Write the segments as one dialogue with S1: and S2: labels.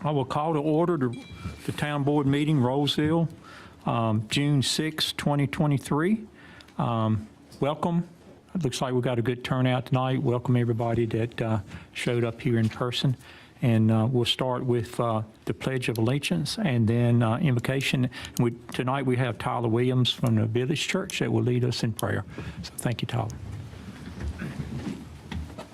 S1: I will call to order the Town Board meeting, Rolesville, June 6, 2023. Welcome. It looks like we got a good turnout tonight. Welcome everybody that showed up here in person. And we'll start with the Pledge of Allegiance and then invocation. Tonight we have Tyler Williams from the Village Church that will lead us in prayer. So thank you, Tyler.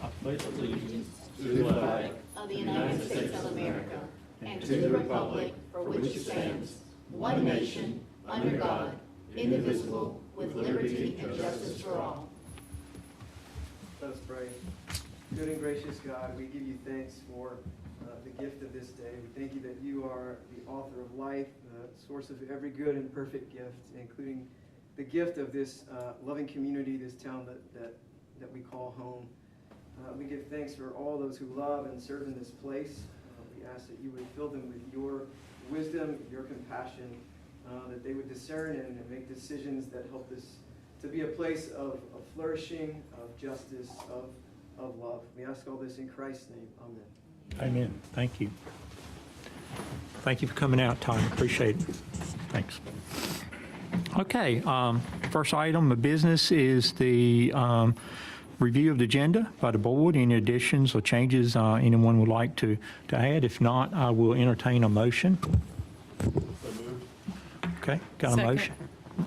S1: I pledge allegiance to the flag
S2: of the United States of America and to the republic for which it stands, one nation, under God, indivisible, with liberty and justice for all.
S3: Let us pray. Good and gracious God, we give you thanks for the gift of this day. We thank you that you are the author of life, the source of every good and perfect gift, including the gift of this loving community, this town that we call home. We give thanks for all those who love and serve in this place. We ask that you would fill them with your wisdom, your compassion, that they would discern and make decisions that help this to be a place of flourishing, of justice, of love. We ask all this in Christ's name. Amen.
S1: Amen. Thank you. Thank you for coming out, Tyler. Appreciate it. Thanks. Okay. First item of business is the review of the agenda by the board. Any additions or changes anyone would like to add? If not, I will entertain a motion. Okay, got a motion.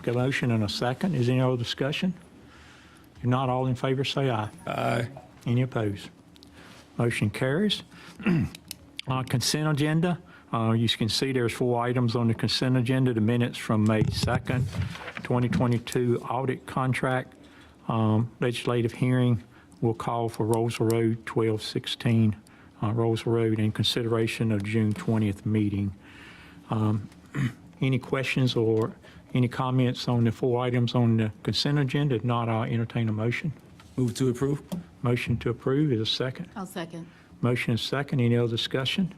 S1: Got a motion and a second. Is there any other discussion? If not, all in favor say aye.
S4: Aye.
S1: Any opposed? Motion carries. Consent agenda. You can see there's 4 items on the consent agenda. The minutes from May 2nd, 2022 audit contract. Legislative hearing will call for Rolesville Road 1216 Rolesville Road in consideration of June 20th meeting. Any questions or any comments on the 4 items on the consent agenda? If not, I'll entertain a motion.
S4: Move to approve.
S1: Motion to approve is a second.
S2: I'll second.
S1: Motion is second. Any other discussion?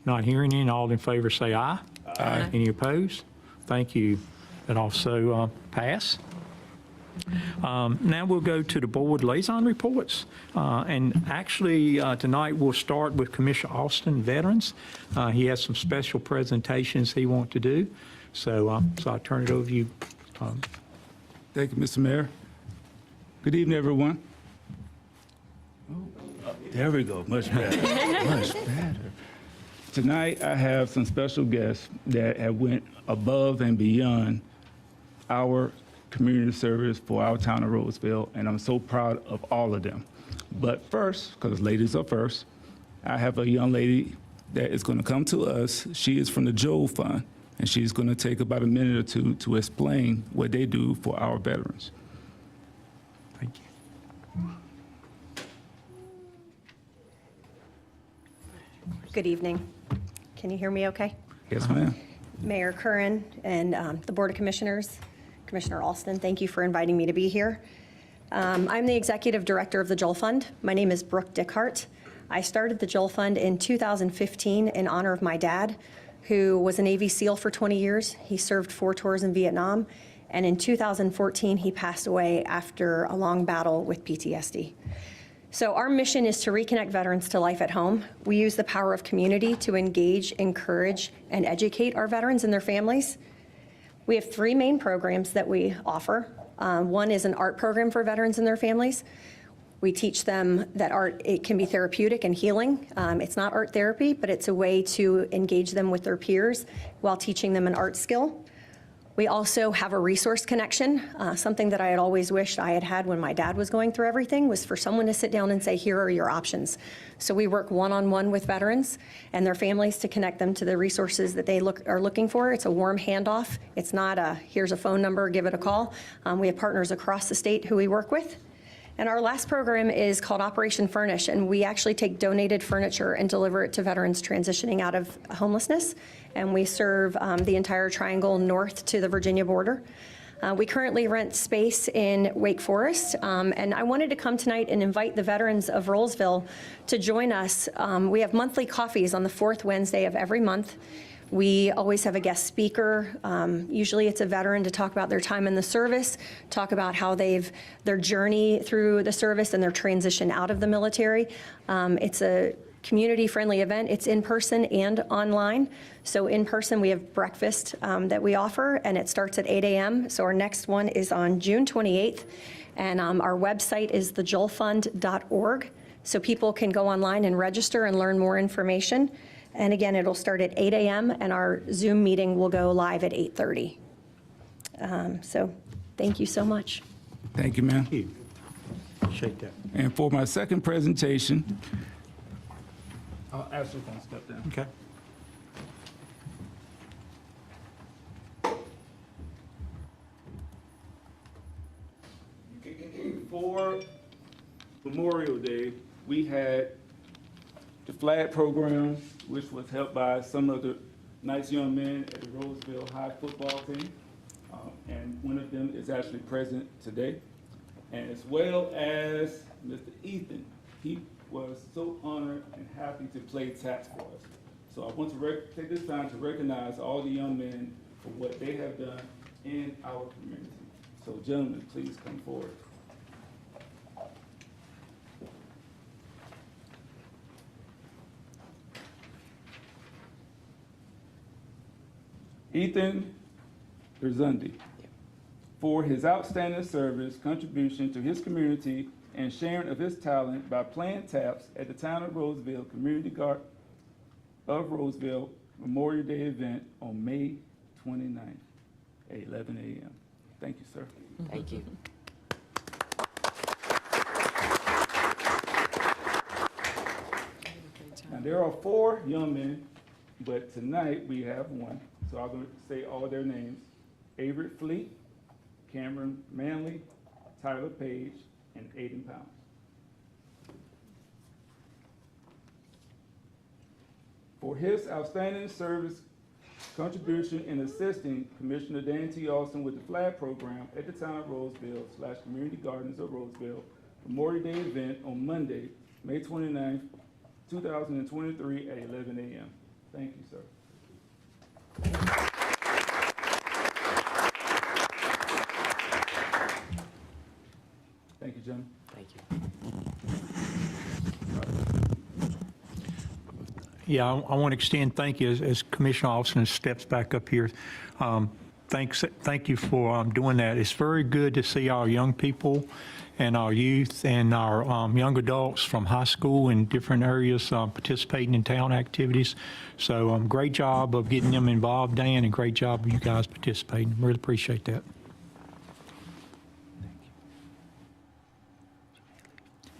S1: Not hearing any. All in favor say aye.
S4: Aye.
S1: Any opposed? Thank you. That also pass. Now we'll go to the board liaison reports. And actually tonight we'll start with Commissioner Austin, Veterans. He has some special presentations he wants to do. So I'll turn it over to you.
S4: Thank you, Mr. Mayor. Good evening, everyone. There we go. Much better. Much better. Tonight I have some special guests that have went above and beyond our community service for our town of Rolesville, and I'm so proud of all of them. But first, because ladies are first, I have a young lady that is going to come to us. She is from the Joel Fund, and she's going to take about a minute or two to explain what they do for our veterans.
S1: Thank you.
S5: Good evening. Can you hear me okay?
S4: Yes, ma'am.
S5: Mayor Curran and the Board of Commissioners, Commissioner Alston, thank you for inviting me to be here. I'm the Executive Director of the Joel Fund. My name is Brooke Dickhart. I started the Joel Fund in 2015 in honor of my dad, who was a Navy SEAL for 20 years. He served 4 tours in Vietnam, and in 2014 he passed away after a long battle with PTSD. So our mission is to reconnect veterans to life at home. We use the power of community to engage, encourage, and educate our veterans and their families. We have 3 main programs that we offer. One is an art program for veterans and their families. We teach them that art, it can be therapeutic and healing. It's not art therapy, but it's a way to engage them with their peers while teaching them an art skill. We also have a resource connection. Something that I had always wished I had had when my dad was going through everything was for someone to sit down and say, here are your options. So we work one-on-one with veterans and their families to connect them to the resources that they are looking for. It's a warm handoff. It's not a, here's a phone number, give it a call. We have partners across the state who we work with. And our last program is called Operation Furnish, and we actually take donated furniture and deliver it to veterans transitioning out of homelessness. And we serve the entire triangle north to the Virginia border. We currently rent space in Wake Forest, and I wanted to come tonight and invite the veterans of Rolesville to join us. We have monthly coffees on the 4th Wednesday of every month. We always have a guest speaker. Usually it's a veteran to talk about their time in the service, talk about how their journey through the service and their transition out of the military. It's a community-friendly event. It's in person and online. So in person, we have breakfast that we offer, and it starts at 8 a.m. So our next one is on June 28th, and our website is thejolfund.org. So people can go online and register and learn more information. And again, it'll start at 8 a.m., and our Zoom meeting will go live at 8:30. So thank you so much.
S4: Thank you, ma'am.
S1: Thank you. Appreciate that.
S4: And for my second presentation, I'll actually going to step down.
S1: Okay.
S4: For Memorial Day, we had the flag program, which was helped by some of the nice young men at the Roseville High football team. And one of them is actually present today. And as well as Mr. Ethan, he was so honored and happy to play taps for us. So I want to take this time to recognize all the young men for what they have done in our community. So gentlemen, please come forward. Ethan Urzundi, for his outstanding service, contribution to his community, and sharing of his talent by playing taps at the Town of Roseville Community Garden of Roseville Memorial Day event on May 29th at 11 a.m. Thank you, sir.
S6: Thank you.
S4: Now, there are 4 young men, but tonight we have one. So I'm going to say all their names. Avery Fleet, Cameron Manley, Tyler Page, and Aiden Pounds. For his outstanding service, contribution in assisting Commissioner Dan T. Austin with the flag program at the Town of Roseville / Community Gardens of Roseville Memorial Day event on Monday, May 29th, 2023 at 11 a.m. Thank you, sir. Thank you, Jim.
S6: Thank you.
S1: Yeah, I want to extend thank you as Commissioner Austin steps back up here. Thank you for doing that. It's very good to see our young people and our youth and our young adults from high school and different areas participating in town activities. So great job of getting them involved, Dan, and great job of you guys participating. Really appreciate that.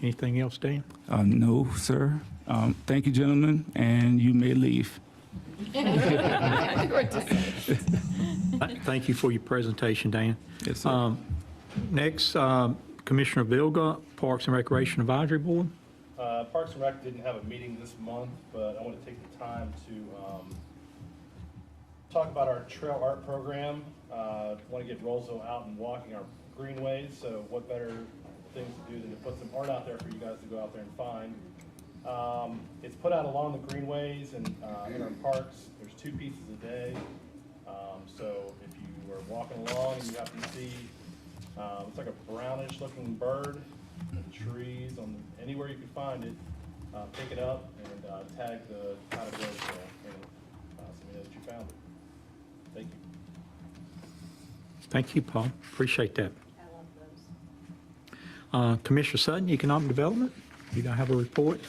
S1: Anything else, Dan?
S4: No, sir. Thank you, gentlemen, and you may leave.
S1: Thank you for your presentation, Dan.
S4: Yes, sir.
S1: Next, Commissioner Vilga, Parks and Recreation Advisory Board.
S7: Parks and Rec didn't have a meeting this month, but I want to take the time to talk about our trail art program. Want to get Roseville out and walking our greenways, so what better things to do than to put some art out there for you guys to go out there and find. It's put out along the greenways and in our parks. There's 2 pieces a day. So if you are walking along and you happen to see, it's like a brownish looking bird in the trees, anywhere you can find it, pick it up and tag the Town of Roseville and so we know that you found it. Thank you.
S1: Thank you, Paul. Appreciate that.
S2: I love those.
S1: Commissioner Sutton, Economic Development, you don't have a report?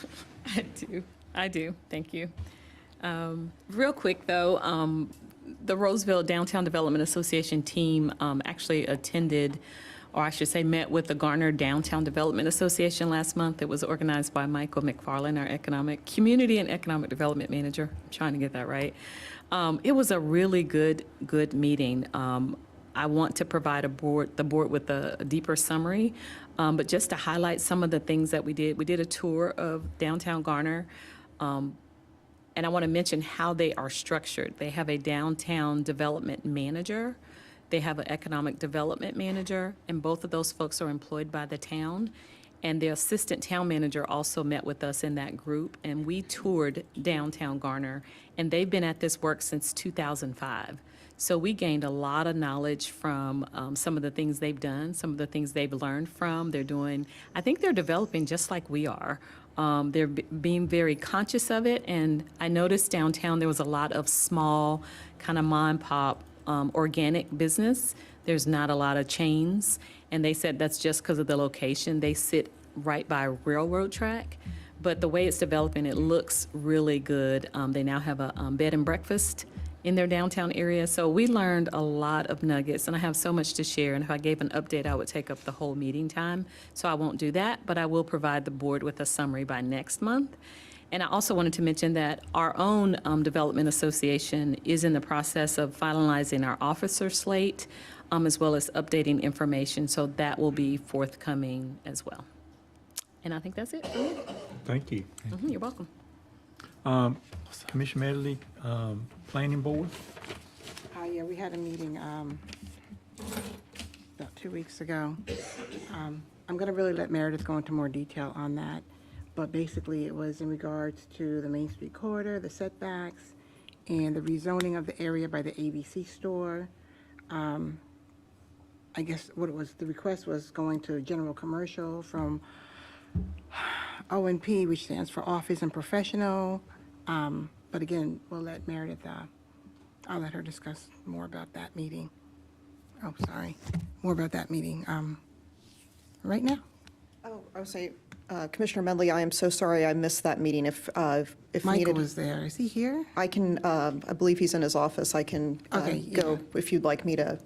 S6: I do. Thank you. Real quick, though, the Roseville Downtown Development Association team actually attended, or I should say met with the Garner Downtown Development Association last month. It was organized by Michael McFarland, our Community and Economic Development Manager. I'm trying to get that right. It was a really good meeting. I want to provide the board with a deeper summary, but just to highlight some of the things that we did. We did a tour of downtown Garner, and I want to mention how they are structured. They have a downtown development manager, they have an economic development manager, and both of those folks are employed by the town. And the assistant town manager also met with us in that group, and we toured downtown Garner, and they've been at this work since 2005. So we gained a lot of knowledge from some of the things they've done, some of the things they've learned from. I think they're developing just like we are. They're being very conscious of it, and I noticed downtown there was a lot of small, kind of mom and pop organic business. There's not a lot of chains, and they said that's just because of the location. They sit right by a railroad track, but the way it's developing, it looks really good. They now have a bed and breakfast in their downtown area, so we learned a lot of nuggets, and I have so much to share, and if I gave an update, I would take up the whole meeting time, so I won't do that, but I will provide the board with a summary by next month. And I also wanted to mention that our own Development Association is in the process of finalizing our officer slate, as well as updating information, so that will be forthcoming as well. And I think that's it for me.
S1: Thank you.
S6: You're welcome.
S1: Commissioner Medley, Planning Board?
S8: Yeah, we had a meeting about 2 weeks ago. I'm going to really let Meredith go into more detail on that, but basically it was in regards to the Main Street corridor, the setbacks, and the rezoning of the area by the ABC store. I guess what it was, the request was going to general commercial from O&P, which stands for Office and Professional. But again, we'll let Meredith, I'll let her discuss more about that meeting. Oh, sorry, more about that meeting right now.
S9: Oh, I would say, Commissioner Medley, I am so sorry I missed that meeting. If
S8: Michael
S9: needed,
S8: was there. Is he here?
S9: I can, I believe he's in his office. I can
S8: Okay,
S9: go, if you'd like me to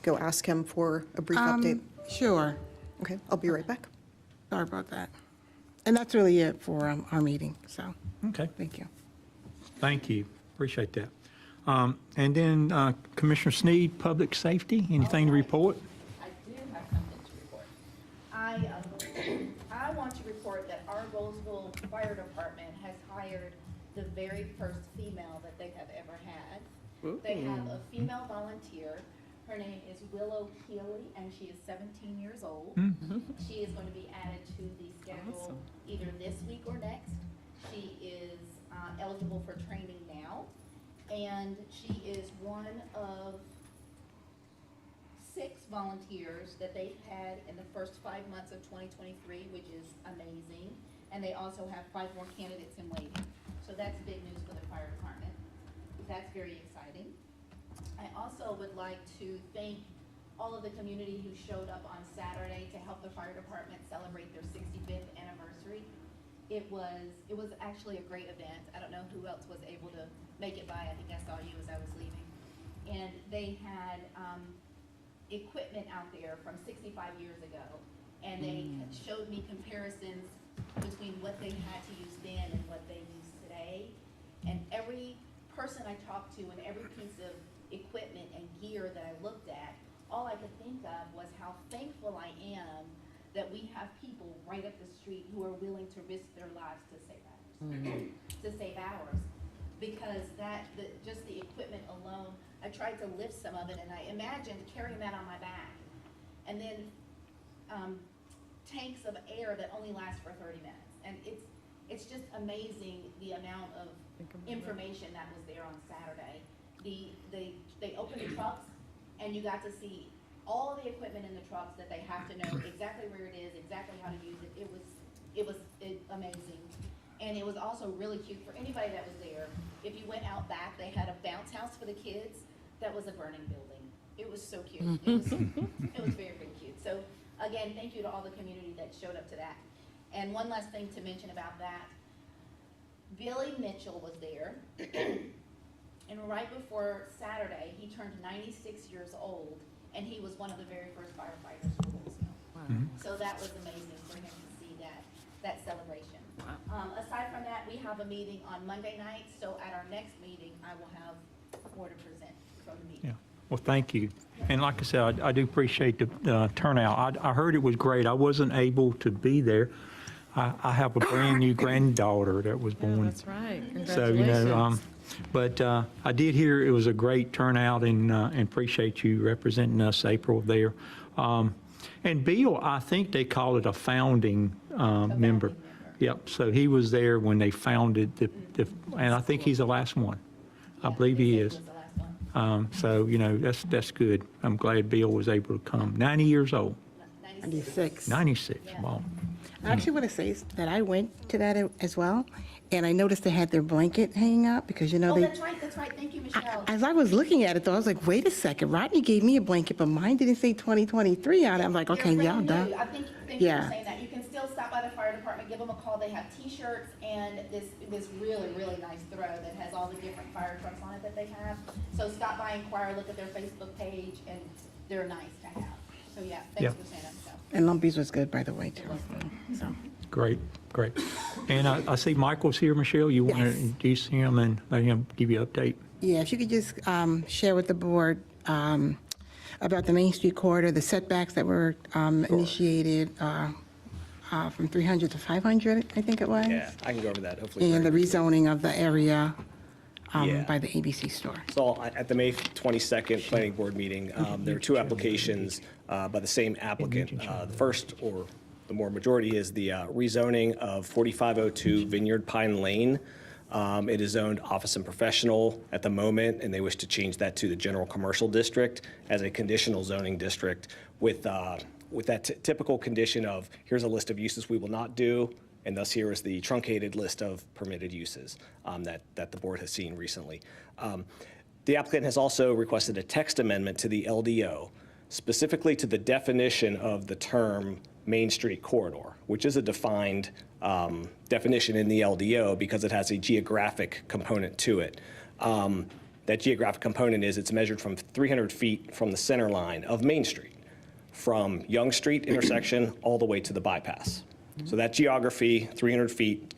S9: go ask him for a brief update.
S8: Sure.
S9: Okay, I'll be right back.
S8: Sorry about that. And that's really it for our meeting, so
S1: Okay,
S8: thank you.
S1: thank you. Appreciate that. And then Commissioner Sneed, Public Safety, anything to report?
S2: I do have something to report. I want to report that our Roseville Fire Department has hired the very first female that they have ever had. They have a female volunteer. Her name is Willow Keeley, and she is 17 years old. She is going to be added to the schedule either this week or next. She is eligible for training now, and she is one of 6 volunteers that they've had in the first 5 months of 2023, which is amazing. And they also have 5 more candidates in waiting. So that's big news for the fire department. That's very exciting. I also would like to thank all of the community who showed up on Saturday to help the fire department celebrate their 65th anniversary. It was actually a great event. I don't know who else was able to make it by. I think I saw you as I was leaving. And they had equipment out there from 65 years ago. And they showed me comparisons between what they had to use then and what they use today. And every person I talked to and every piece of equipment and gear that I looked at, all I could think of was how thankful I am that we have people right up the street who are willing to risk their lives to save ours. To save ours. Because just the equipment alone, I tried to lift some of it and I imagined carrying that on my back. And then tanks of air that only last for 30 minutes. And it's just amazing the amount of information that was there on Saturday. They opened the trucks and you got to see all the equipment in the trucks that they have to know exactly where it is, exactly how to use it. It was amazing. And it was also really cute for anybody that was there. If you went out back, they had a bounce house for the kids that was a burning building. It was so cute. It was very, very cute. So again, thank you to all the community that showed up to that. And one last thing to mention about that, Billy Mitchell was there. And right before Saturday, he turned 96 years old, and he was one of the very first firefighters for Roseville. So that was amazing for him to see that celebration. Aside from that, we have a meeting on Monday night, so at our next meeting, I will have more to present from the meeting.
S1: Yeah. Well, thank you. And like I said, I do appreciate the turnout. I heard it was great. I wasn't able to be there. I have a brand-new granddaughter that was born.
S6: That's right.
S1: So, you know, but I did hear it was a great turnout and appreciate you representing us, April, there. And Bill, I think they call it a founding member. Yep, so he was there when they founded and I think he's the last one. I believe he is.
S2: Was the last one.
S1: So, you know, that's good. I'm glad Bill was able to come. 90 years old.
S8: 96.
S1: 96, wow.
S8: I actually want to say that I went to that as well, and I noticed they had their blanket hanging up because, you know,
S2: Oh,
S8: they.
S2: that's right, thank you, Michelle.
S8: As I was looking at it, though, I was like, wait a second, Rodney gave me a blanket, but mine didn't say 2023 on it. I'm like, okay,
S2: They're
S8: y'all
S2: brand
S8: done.
S2: new. Thank you
S8: Yeah.
S2: for saying that. You can still stop by the fire department, give them a call. They have T-shirts and this really, really nice throw that has all the different fire trucks on it that they have. So stop by, inquire, look at their Facebook page, and they're nice to have. So yeah,
S1: Yeah.
S2: thanks for saying that, Michelle.
S8: And Lumpy's was good, by the way, too. So,
S1: Great, great. And I see Michael's here, Michelle. You want to
S8: Yes.
S1: introduce him and let him give you an update?
S8: yeah, if you could just share with the board about the Main Street corridor, the setbacks that were initiated from 300 to 500, I think it was.
S10: Yeah, I can go over that, hopefully.
S8: And the
S10: very-
S8: rezoning of the area
S10: Yeah.
S8: by the ABC store.
S10: So at the May 22nd Planning Board meeting, there were two applications by the same applicant. The first, or the more majority, is the rezoning of 4502 Vineyard Pine Lane. It is zoned office and professional at the moment, and they wish to change that to the general commercial district as a conditional zoning district with that typical condition of, here's a list of uses we will not do, and thus here is the truncated list of permitted uses that the board has seen recently. The applicant has also requested a text amendment to the LDO, specifically to the definition of the term Main Street corridor, which is a defined definition in the LDO because it has a geographic component to it. That geographic component is it's measured from 300 feet from the center line of Main Street, from Young Street intersection all the way to the bypass. So that geography, 300 feet,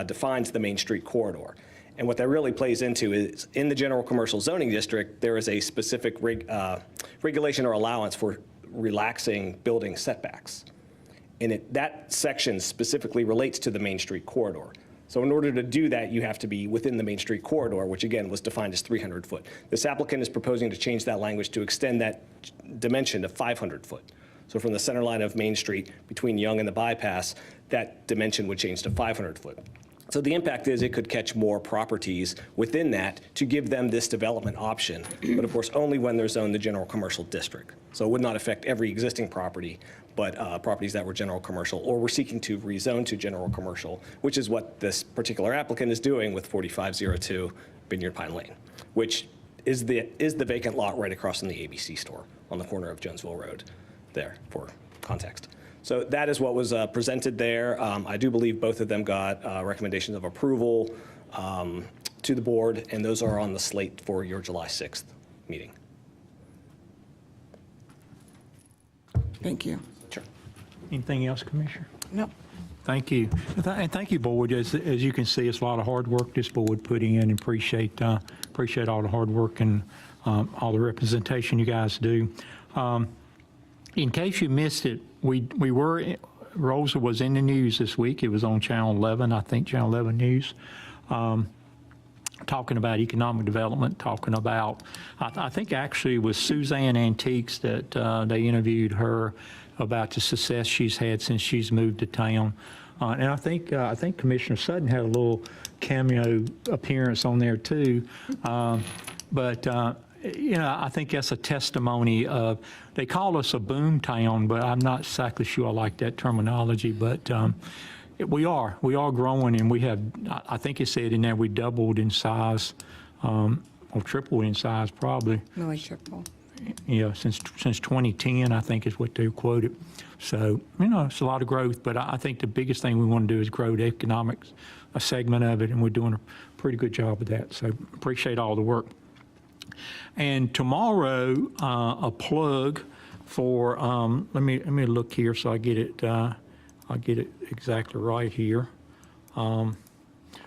S10: defines the Main Street corridor. And what that really plays into is, in the general commercial zoning district, there is a specific regulation or allowance for relaxing building setbacks. And that section specifically relates to the Main Street corridor. So in order to do that, you have to be within the Main Street corridor, which again was defined as 300 foot. This applicant is proposing to change that language to extend that dimension to 500 foot. So from the center line of Main Street between Young and the bypass, that dimension would change to 500 foot. So the impact is it could catch more properties within that to give them this development option, but of course only when they're zoned the general commercial district. So it would not affect every existing property, but properties that were general commercial or were seeking to rezone to general commercial, which is what this particular applicant is doing with 4502 Vineyard Pine Lane, which is the vacant lot right across from the ABC store on the corner of Jonesville Road there, for context. So that is what was presented there. I do believe both of them got recommendations of approval to the board, and those are on the slate for your July 6th meeting.
S8: Thank you.
S10: Sure.
S1: Anything else, Commissioner?
S8: Nope.
S1: Thank you. And thank you, board. As you can see, it's a lot of hard work this board put in, and appreciate all the hard work and all the representation you guys do. In case you missed it, Rosa was in the news this week. It was on Channel 11, I think, Channel 11 News, talking about economic development, talking about, I think actually it was Suzanne Antiques that they interviewed her about the success she's had since she's moved to town. And I think Commissioner Sutton had a little cameo appearance on there too. I think that's a testimony of, they call us a boom town, but I'm not exactly sure I like that terminology, but we are growing, and we have, I think it said in there, we doubled in size, or tripled in size probably,
S8: No, I triple.
S1: since 2010, I think is what they quoted. So, it's a lot of growth, but I think the biggest thing we want to do is grow the economics, a segment of it, and we're doing a pretty good job of that. So appreciate all the work. And tomorrow, a plug for, let me look here so I get it, I'll get it exactly right here.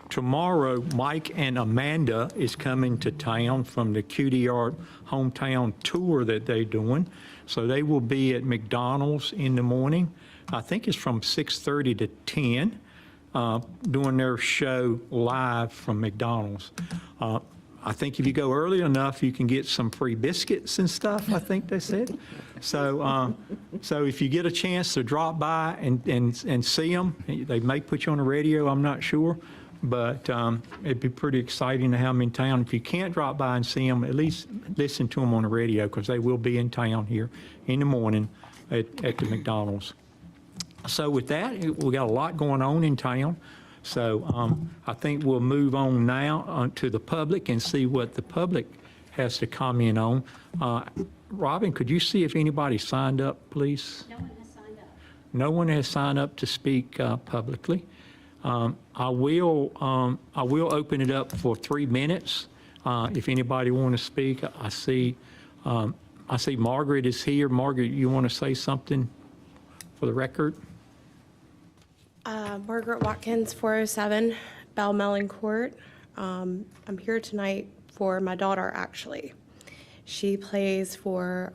S1: Tomorrow, Mike and Amanda is coming to town from the QDR hometown tour that they're doing. So they will be at McDonald's in the morning. I think it's from 6:30 to 10, doing their show live from McDonald's. I think if you go early enough, you can get some free biscuits and stuff, I think they said. So if you get a chance to drop by and see them, they may put you on the radio, I'm not sure. But it'd be pretty exciting to have them in town. If you can't drop by and see them, at least listen to them on the radio, because they will be in town here in the morning at the McDonald's. So with that, we got a lot going on in town. So I think we'll move on now to the public and see what the public has to comment on. Robin, could you see if anybody signed up, please?
S2: No one has signed up.
S1: No one has signed up to speak publicly. I will open it up for 3 minutes. If anybody want to speak, I see Margaret is here. Margaret, you want to say something for the record?
S11: Margaret Watkins, 407 Balmelling Court. I'm here tonight for my daughter, actually. She plays for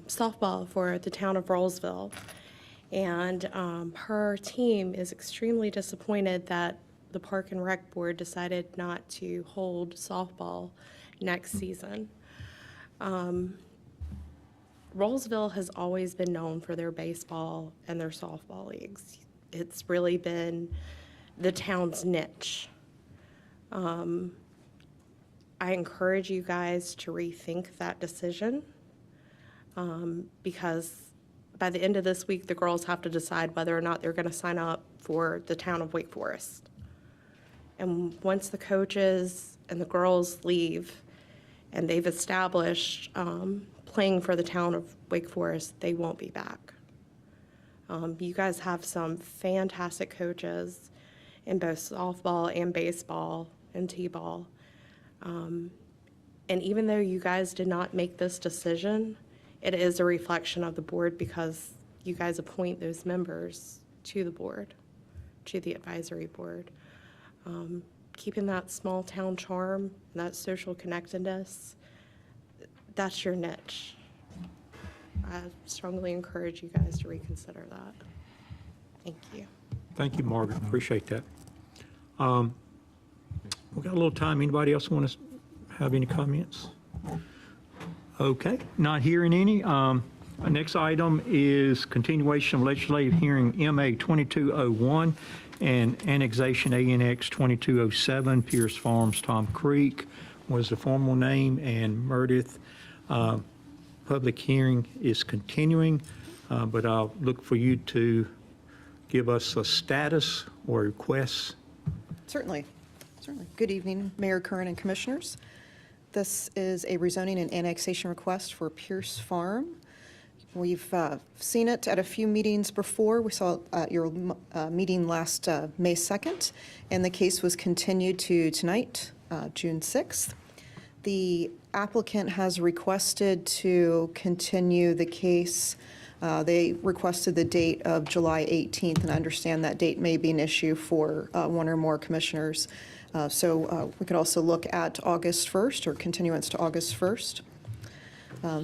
S11: softball for the town of Rolesville. And her team is extremely disappointed that the Park and Rec Board decided not to hold softball next season. Rolesville has always been known for their baseball and their softball leagues. It's really been the town's niche. I encourage you guys to rethink that decision because by the end of this week, the girls have to decide whether or not they're going to sign up for the town of Wake Forest. And once the coaches and the girls leave and they've established playing for the town of Wake Forest, they won't be back. You guys have some fantastic coaches in both softball and baseball and t-ball. And even though you guys did not make this decision, it is a reflection of the board because you guys appoint those members to the board, to the advisory board. Keeping that small town charm, that social connectedness, that's your niche. I strongly encourage you guys to reconsider that. Thank you.
S1: Thank you, Margaret. Appreciate that. We've got a little time. Anybody else want to have any comments? Okay, not hearing any. Our next item is continuation of legislative hearing MA 2201 and annexation ANX 2207, Pierce Farms, Tom Creek was the formal name, and Meredith. Public hearing is continuing, but I'll look for you to give us a status or request.
S9: Certainly. Good evening, Mayor Curran and Commissioners. This is a rezoning and annexation request for Pierce Farm. We've seen it at a few meetings before. We saw it at your meeting last May 2nd, and the case was continued to tonight, June 6th. The applicant has requested to continue the case. They requested the date of July 18th, and I understand that date may be an issue for one or more commissioners. So we could also look at August 1st or continuance to August 1st.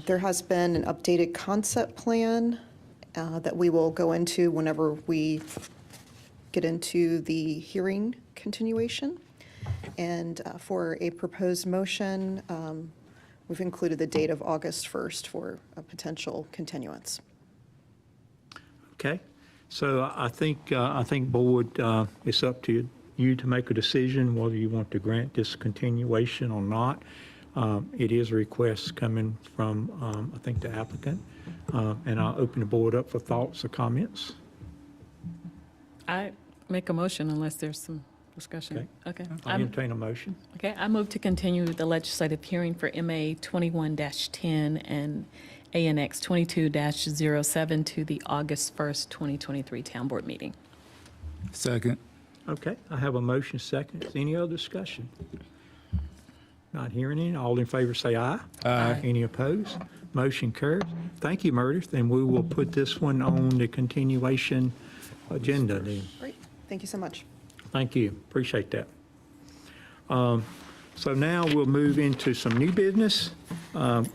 S9: There has been an updated concept plan that we will go into whenever we get into the hearing continuation. And for a proposed motion, we've included the date of August 1st for a potential continuance.
S1: Okay, so I think board, it's up to you to make a decision whether you want to grant this continuation or not. It is a request coming from, I think, the applicant, and I'll open the board up for thoughts or comments.
S6: I make a motion unless there's some discussion. Okay.
S1: I'll entertain a motion.
S6: Okay, I move to continue the legislative hearing for MA 21-10 and ANX 22-07 to the August 1st, 2023 Town Board meeting.
S4: Second.
S1: Okay, I have a motion second. Is any other discussion? Not hearing any. All in favor say aye.
S4: Aye.
S1: Any opposed? Motion carries. Thank you, Meredith, and we will put this one on the continuation agenda then.
S9: Great, thank you so much.
S1: Thank you. Appreciate that. So now we'll move into some new business.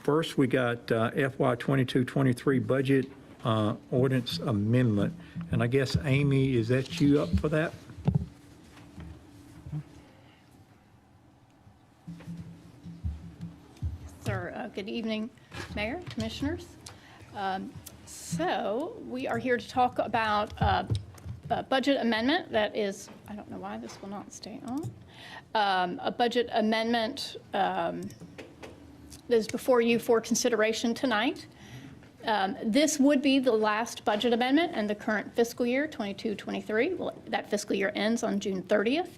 S1: First, we got FY 22-23 budget ordinance amendment. And I guess, Amy, is that you up for that?
S12: Sir, good evening, Mayor, Commissioners. So we are here to talk about a budget amendment that is, I don't know why this will not stay on. A budget amendment that is before you for consideration tonight. This would be the last budget amendment in the current fiscal year, 22-23. Well, that fiscal year ends on June 30th.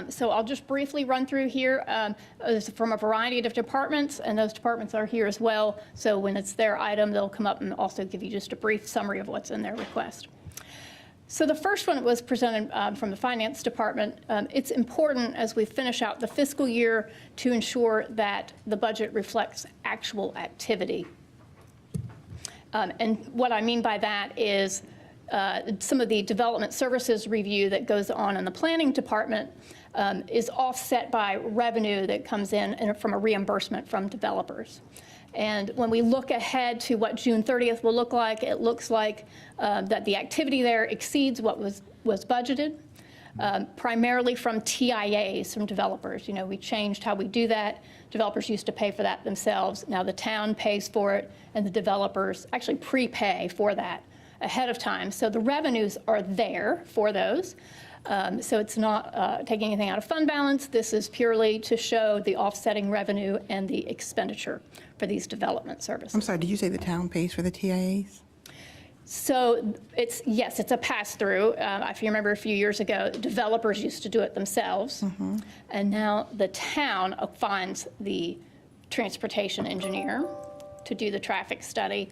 S12: So I'll just briefly run through here from a variety of departments, and those departments are here as well. So when it's their item, they'll come up and also give you just a brief summary of what's in their request. So the first one was presented from the Finance Department. It's important as we finish out the fiscal year to ensure that the budget reflects actual activity. And what I mean by that is some of the development services review that goes on in the Planning Department is offset by revenue that comes in from a reimbursement from developers. And when we look ahead to what June 30th will look like, it looks like that the activity there exceeds what was budgeted, primarily from TIAs, from developers. You know, we changed how we do that. Developers used to pay for that themselves. Now the town pays for it, and the developers actually prepay for that ahead of time. So the revenues are there for those. So it's not taking anything out of fund balance. This is purely to show the offsetting revenue and the expenditure for these development services.
S8: I'm sorry, did you say the town pays for the TIAs?
S12: So yes, it's a pass-through. If you remember a few years ago, developers used to do it themselves. And now the town finds the transportation engineer to do the traffic study,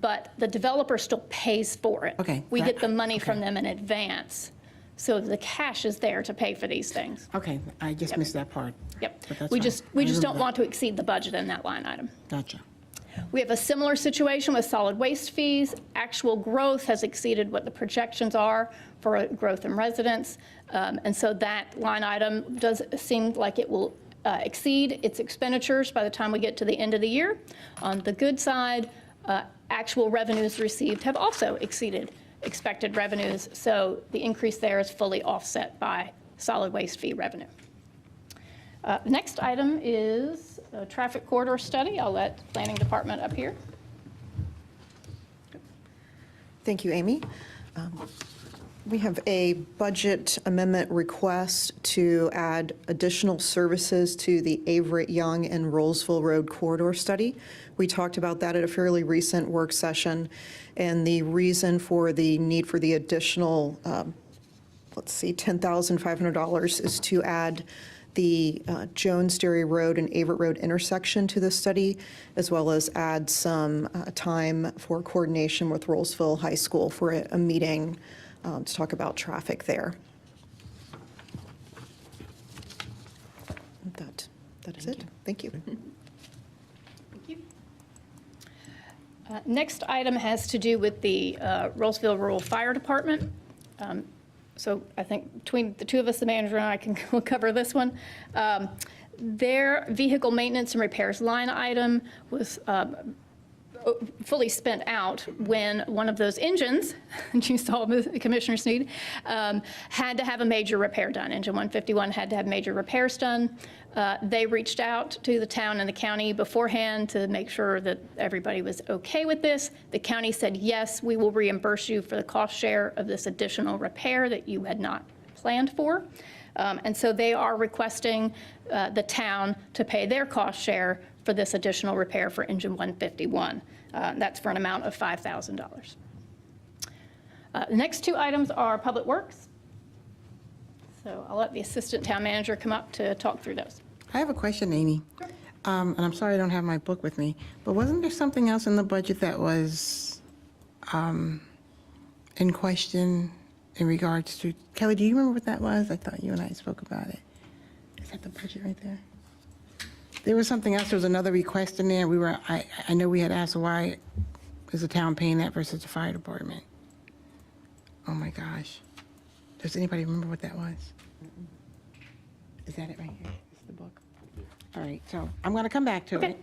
S12: but the developer still pays for it.
S8: Okay,
S12: We
S8: that-
S12: get the money from
S8: okay.
S12: them in advance. So the cash is there to pay for these things.
S8: Okay, I just missed that part.
S12: Yep.
S8: But that's
S12: We
S8: fine.
S12: just
S8: I
S12: don't
S8: remember
S12: want to exceed the budget in that line item.
S8: Gotcha.
S12: We have a similar situation with solid waste fees. Actual growth has exceeded what the projections are for growth in residents. And so that line item does seem like it will exceed its expenditures by the time we get to the end of the year. On the good side, actual revenues received have also exceeded expected revenues. So the increase there is fully offset by solid waste fee revenue. The next item is a traffic corridor study. I'll let Planning Department up here.
S9: Thank you, Amy. We have a budget amendment request to add additional services to the Averett Young and Rollsville Road corridor study. We talked about that at a fairly recent work session, and the reason for the need for the additional, $10,500 is to add the Jones Dairy Road and Averett Road intersection to the study, as well as add some time for coordination with Rollsville High School for a meeting to talk about traffic there. That is it. Thank you.
S12: Thank you. Next item has to do with the Rollsville Rural Fire Department. So I think between the two of us, the manager and I, we'll cover this one. Their vehicle maintenance and repairs line item was fully spent out when one of those engines, you saw Commissioner Sneed, had to have a major repair done. Engine 151 had to have major repairs done. They reached out to the town and the county beforehand to make sure that everybody was okay with this. The county said, yes, we will reimburse you for the cost share of this additional repair that you had not planned for. And so they are requesting the town to pay their cost share for this additional repair for engine 151. That's for an amount of $5,000. The next two items are Public Works. So I'll let the Assistant Town Manager come up to talk through those.
S8: I have a question, Amy. And I'm sorry I don't have my book with me, but wasn't there something else in the budget that was in question in regards to, Kelly, do you remember what that was? I thought you and I spoke about it. Is that the budget right there? There was something else, there was another request in there. I know we had asked why is the town paying that versus the fire department? Oh my gosh. Does anybody remember what that was? Is that it right here? Is the book? All right, so I'm going to come back to it.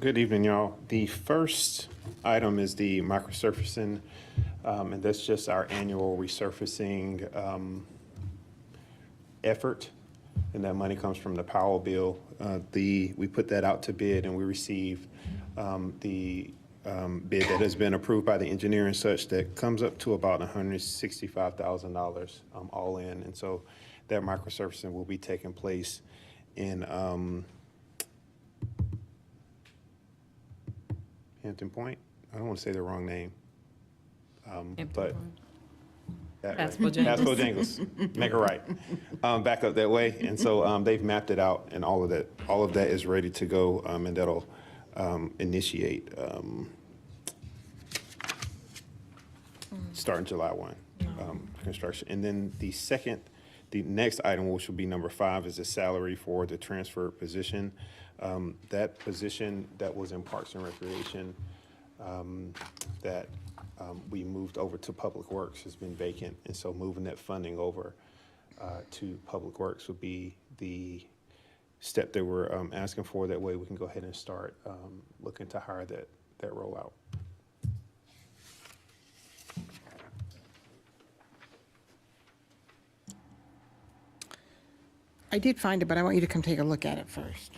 S13: Good evening, y'all. The first item is the microsurfacing, and that's just our annual resurfacing effort, and that money comes from the Powell bill. We put that out to bid, and we received the bid that has been approved by the engineer and such that comes up to about $165,000 all in, and so that microsurfacing will be taking place in Hampton Point. I don't want to say the wrong name, but that way.
S6: Pasco Jangles.
S13: Pasco Jangles, make it right. Back up that way, and so they've mapped it out, and all of that is ready to go, and that'll initiate starting July 1, construction. And then the next item, which will be number 5, is the salary for the transfer position. That position that was in Parks and Recreation that we moved over to Public Works has been vacant. And so moving that funding over to Public Works would be the step that we're asking for. That way we can go ahead and start looking to hire that rollout.
S8: I did find it, but I want you to come take a look at it first,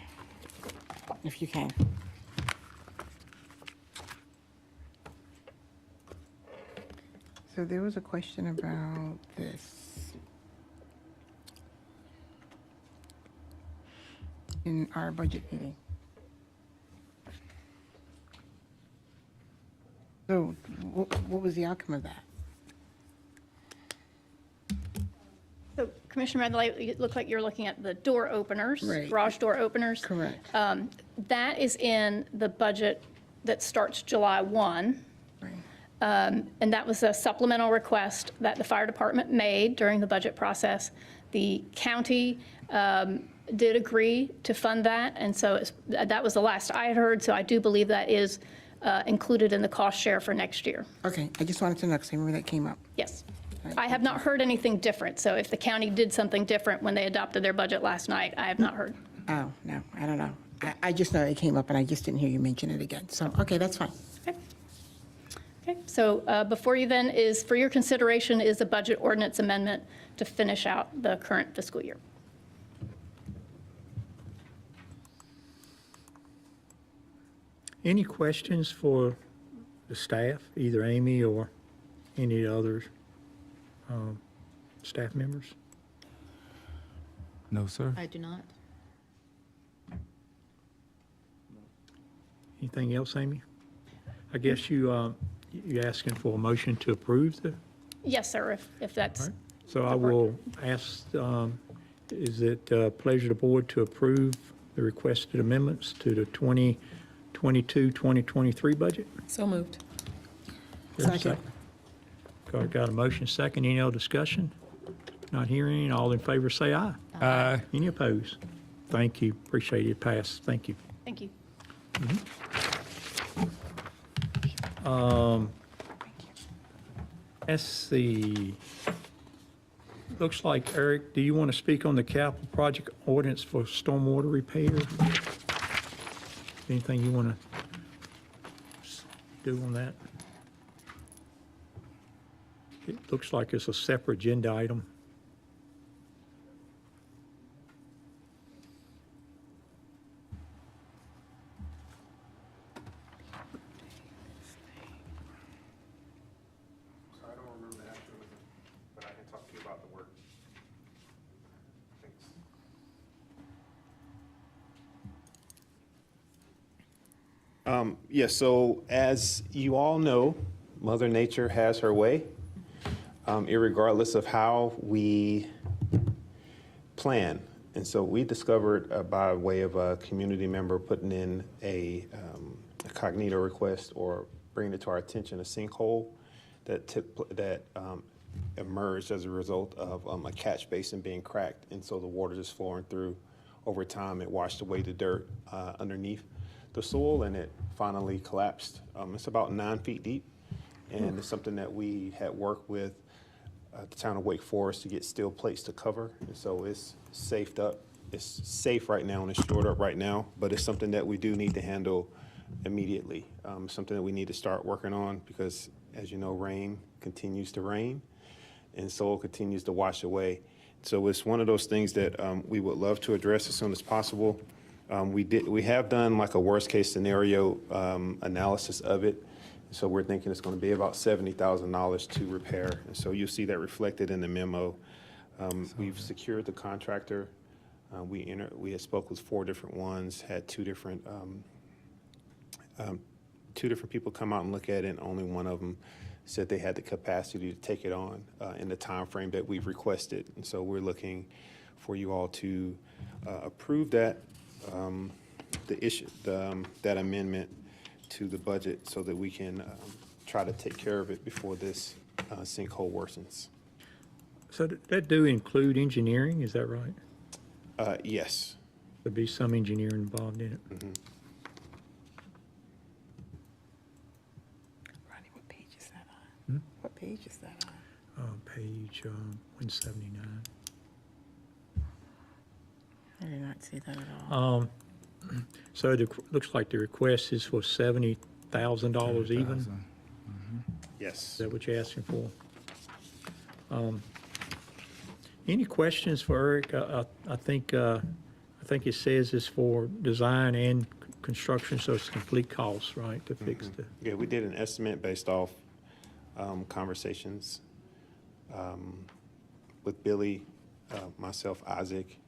S8: if you can. So there was a question about this in our budget meeting. So what was the outcome of that?
S12: So Commissioner Medley, it looked like you're looking at the door openers,
S8: Right.
S12: garage door openers.
S8: Correct.
S12: That is in the budget that starts July 1.
S8: Right.
S12: And that was a supplemental request that the fire department made during the budget process. The county did agree to fund that, and so that was the last I had heard, so I do believe that is included in the cost share for next year.
S8: Okay, I just wanted to know, because I remember that came up.
S12: Yes. I have not heard anything different, so if the county did something different when they adopted their budget last night, I have not heard.
S8: Oh, no, I don't know. I just know it came up, and I just didn't hear you mention it again. So, okay, that's fine.
S12: Okay, so before you then is, for your consideration, is a budget ordinance amendment to finish out the current fiscal year.
S1: Any questions for the staff, either Amy or any other staff members?
S4: No, sir.
S2: I do not.
S1: Anything else, Amy? I guess you asking for a motion to approve the,
S12: Yes, sir, if that's,
S1: so I will ask, is it pleasure of the board to approve the requested amendments to the 2022-2023 budget?
S6: So moved.
S1: Is there a
S8: Second.
S1: Got a motion second. Any other discussion? Not hearing any. All in favor say aye.
S4: Aye.
S1: Any opposed? Thank you. Appreciate it. Passed. Thank you.
S12: thank you.
S1: Let's see. Looks like, Eric, do you want to speak on the capital project ordinance for stormwater repair? Anything you want to do on that? It looks like it's a separate agenda item.
S13: So I don't remember the actual, but I can talk to you about the work. Thanks. Yeah, so as you all know, Mother Nature has her way, irregardless of how we plan. And so we discovered by way of a community member putting in a cognito request or bringing it to our attention, a sinkhole that emerged as a result of a catch basin being cracked. And so the water just flowing through. Over time, it washed away the dirt underneath the soil, and it finally collapsed. It's about 9 feet deep, and it's something that we had worked with the town of Wake Forest to get steel plates to cover. And so it's safed up. It's safe right now and it's shored up right now, but it's something that we do need to handle immediately. Something that we need to start working on because, as you know, rain continues to rain and soil continues to wash away. So it's one of those things that we would love to address as soon as possible. We have done like a worst case scenario analysis of it. So we're thinking it's going to be about $70,000 to repair. And so you'll see that reflected in the memo We've secured the contractor. We had spoke with 4 different ones, had 2 different people come out and look at it, and only one of them said they had the capacity to take it on in the time frame that we've requested. And so we're looking for you all to approve that that amendment to the budget so that we can try to take care of it before this sinkhole worsens.
S1: So that do include engineering, is that right?
S13: Yes.
S1: There'd be some engineering involved in it.
S8: Ronnie, what page is that on? What page is that on?
S1: Page 179.
S8: I did not see that at all.
S1: So it looks like the request is for $70,000 even? Is
S13: Yes.
S1: that what you're asking for? Any questions for Eric? I think it says it's for design and construction, so it's complete cost, right, to fix the,
S13: Yeah, we did an estimate based off conversations with Billy, myself, Isaac,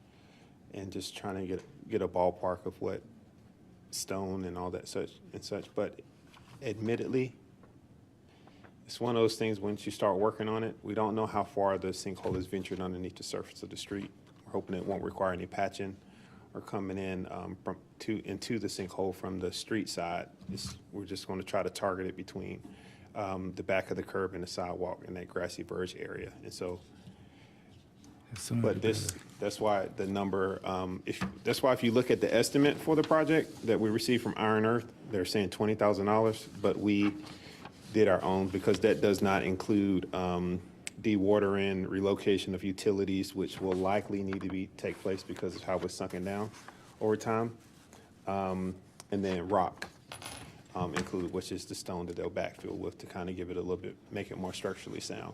S13: and just trying to get a ballpark of what stone and all that such. But admittedly, it's one of those things, once you start working on it, we don't know how far the sinkhole is ventured underneath the surface of the street. We're hoping it won't require any patching or coming in into the sinkhole from the street side. We're just going to try to target it between the back of the curb and the sidewalk in that grassy verge area. And so, but that's why the number, that's why if you look at the estimate for the project that we received from Iron Earth, they're saying $20,000, but we did our own because that does not include dewatering, relocation of utilities, which will likely need to take place because of how it's sunken down over time. And then rock included, which is the stone that they'll backfill with to kind of give it a little bit, make it more structurally sound.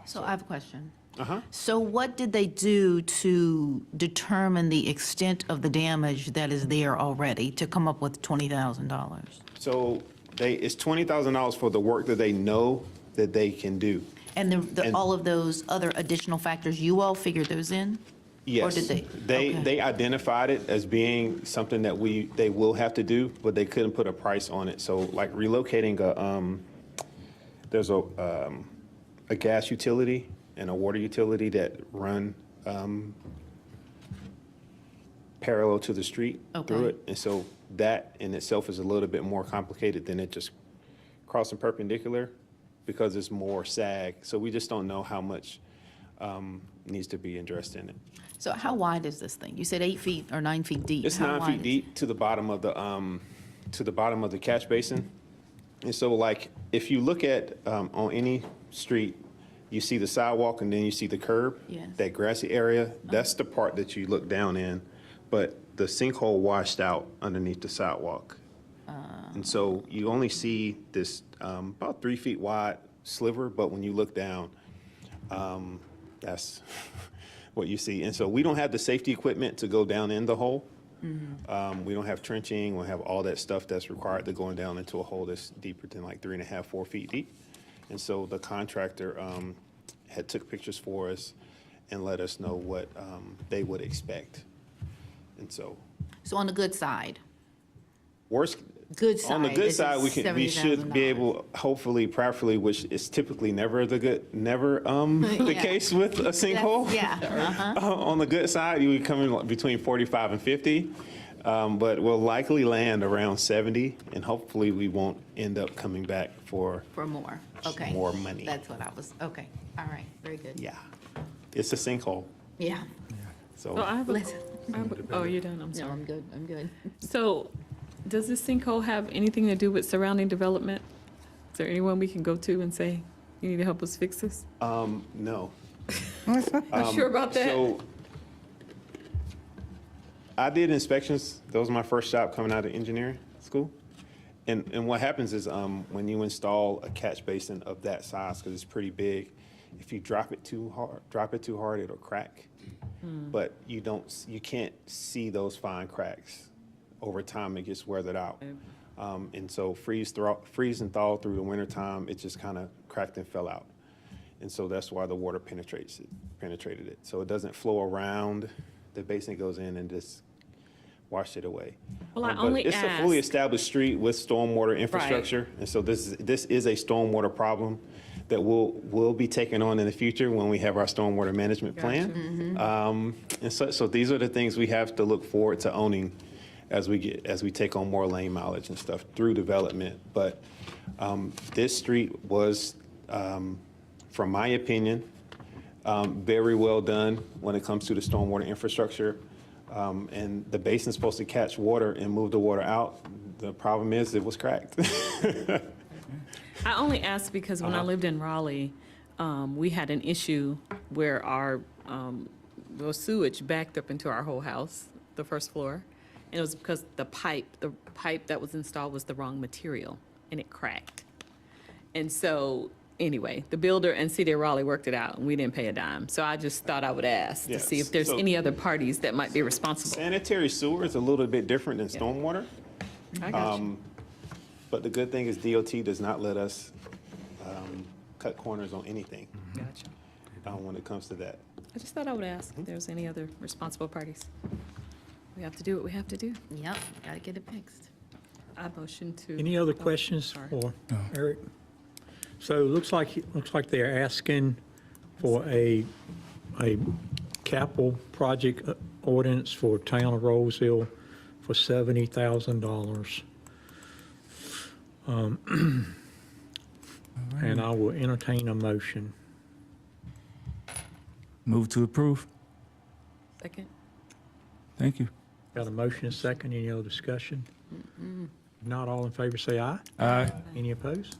S14: So I have a question.
S13: Uh-huh.
S14: So what did they do to determine the extent of the damage that is there already to come up with $20,000?
S13: So it's $20,000 for the work that they know that they can do.
S14: And all of those other additional factors, you all figured those in?
S13: Yes.
S14: Or did they?
S13: They identified it as being something that they will have to do, but they couldn't put a price on it. So like relocating there's a gas utility and a water utility that run parallel to the street through it. And so that in itself is a little bit more complicated than it just crossing perpendicular because it's more sag. So we just don't know how much needs to be addressed in it.
S14: So how wide is this thing? You said 8 feet or 9 feet deep.
S13: It's
S14: How
S13: 9
S14: wide
S13: feet
S14: is it?
S13: deep to the bottom of the catch basin. And so like, if you look at, on any street, you see the sidewalk and then you see the curb.
S14: Yes.
S13: That grassy area, that's the part that you look down in, but the sinkhole washed out underneath the sidewalk. And so you only see this about 3 feet wide sliver, but when you look down, that's what you see. And so we don't have the safety equipment to go down in the hole. We don't have trenching, we don't have all that stuff that's required to going down into a hole that's deeper than like 3.5, 4 feet deep. And so the contractor had took pictures for us and let us know what they would expect. And so
S14: So on the good side,
S13: worst,
S14: good
S13: on the
S14: side,
S13: good
S14: this
S13: side,
S14: is
S13: we should be
S14: $70,000.
S13: able, hopefully, prayerfully, which is typically never the
S14: Yeah.
S13: case with a sinkhole.
S14: Yeah,
S13: On the good side, you would come in between 45 and 50, but we'll likely land around 70, and hopefully we won't end up coming back for
S14: more. Okay.
S13: more money.
S14: That's what I was, okay. All right, very good.
S13: Yeah, it's a sinkhole.
S14: Yeah.
S6: So
S13: So
S6: I have a,
S14: Listen.
S6: oh, you're done, I'm
S14: No,
S6: sorry.
S14: I'm good, I'm good.
S6: So, does this sinkhole have anything to do with surrounding development? Is there anyone we can go to and say, you need to help us fix this?
S13: no.
S6: Not sure about that.
S13: So I did inspections. That was my first job coming out of engineering school. And what happens is when you install a catch basin of that size, because it's pretty big, if you drop it too hard, it'll crack. But you can't see those fine cracks. Over time, it gets weathered out. And so freeze and thaw through the wintertime, it just kind of cracked and fell out. And so that's why the water penetrated it. So it doesn't flow around the basin, it goes in and just wash it away.
S6: Well, I
S13: But
S6: only
S13: it's a fully
S6: asked-
S13: established street with stormwater infrastructure. And so this is a stormwater problem that we'll be taking on in the future when we have our stormwater management plan. And so these are the things we have to look forward to owning as we take on more lane mileage and stuff through development. But this street was, from my opinion, very well done when it comes to the stormwater infrastructure. And the basin's supposed to catch water and move the water out. The problem is it was cracked.
S6: I only asked because when I lived in Raleigh, we had an issue where our the sewage backed up into our whole house, the first floor, and it was because the pipe that was installed was the wrong material, and it cracked. And so, anyway, the builder and City of Raleigh worked it out, and we didn't pay a dime. So I just thought I would ask to see if there's
S13: so-
S6: any other parties that might be responsible.
S13: Sanitary sewer is a little bit different than stormwater.
S6: I got you.
S13: But the good thing is DOT does not let us cut corners on anything
S6: Gotcha.
S13: when it comes to that.
S6: I just thought I would ask if there's any other responsible parties. We have to do what we have to do.
S14: Yep, gotta get it fixed.
S6: I motion to.
S1: Any other
S6: oh,
S1: questions
S6: sorry.
S1: for Eric? So it looks like they're asking for a capital project ordinance for Town of Roseville for $70,000. And I will entertain a motion.
S4: Move to approve.
S6: Second.
S4: Thank you.
S1: Got a motion, a second, any other discussion? If not, all in favor say aye.
S4: Aye.
S1: Any opposed?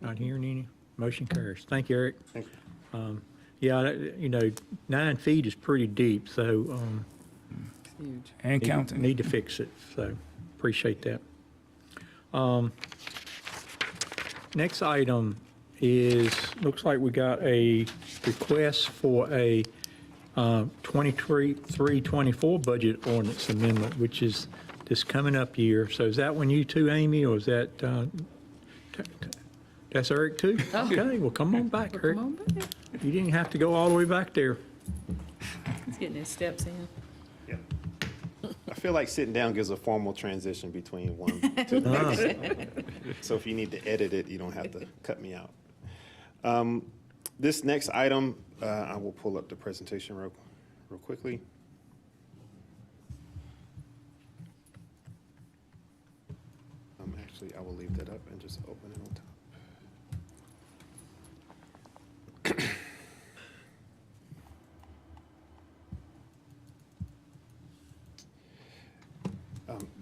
S1: Not hearing any. Motion carries. Thank you, Eric.
S13: Thank you.
S1: Yeah, 9 feet is pretty deep, so
S6: It's huge.
S4: And counting.
S1: need to fix it, so appreciate that. Next item is, looks like we got a request for a 23-24 budget ordinance amendment, which is this coming up year. So is that one you too, Amy, or is that, that's Eric too? Okay, well, come on back, Eric.
S6: Come on back.
S1: You didn't have to go all the way back there.
S6: He's getting his steps in.
S13: Yeah. I feel like sitting down gives a formal transition between one to the
S1: Ah.
S13: next. So if you need to edit it, you don't have to cut me out. This next item, I will pull up the presentation real quickly. Actually, I will leave that up and just open it on top.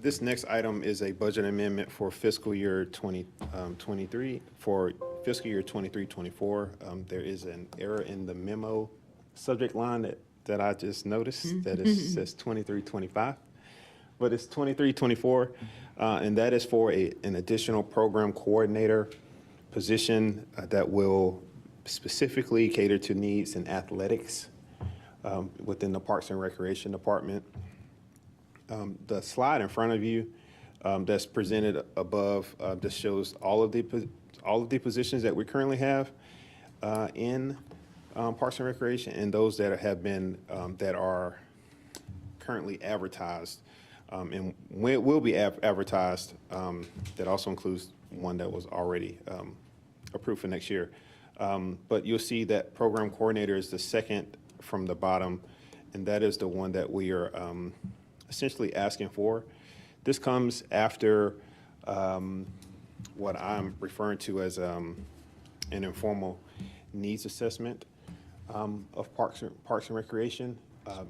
S13: This next item is a budget amendment for fiscal year 2023, for fiscal year 23-24. There is an error in the memo subject line that I just noticed, that it says 23-25, but it's 23-24, and that is for an additional program coordinator position that will specifically cater to needs in athletics within the Parks and Recreation Department. The slide in front of you that's presented above just shows all of the positions that we currently have in Parks and Recreation, and those that have been that are currently advertised and will be advertised. That also includes one that was already approved for next year. But you'll see that program coordinator is the second from the bottom, and that is the one that we are essentially asking for. This comes after what I'm referring to as an informal needs assessment of Parks and Recreation.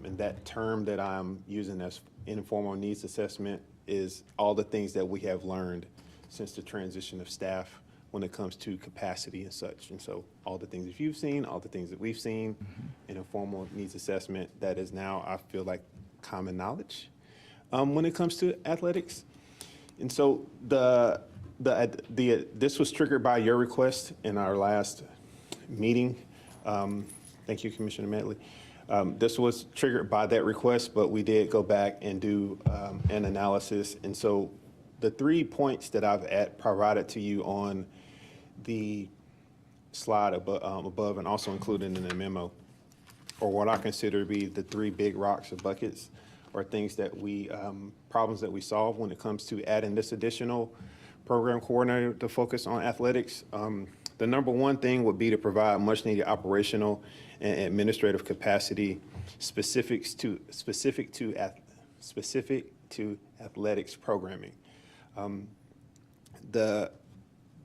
S13: And that term that I'm using as informal needs assessment is all the things that we have learned since the transition of staff when it comes to capacity and such. And so all the things that you've seen, all the things that we've seen, an informal needs assessment that is now, I feel like, common knowledge when it comes to athletics. And so this was triggered by your request in our last meeting. Thank you, Commissioner Medley. This was triggered by that request, but we did go back and do an analysis. And so the 3 points that I've provided to you on the slide above and also included in the memo, or what I consider to be the 3 big rocks or buckets, or things that we, problems that we solve when it comes to adding this additional program coordinator to focus on athletics. The number one thing would be to provide much needed operational and administrative capacity specific to athletics programming. The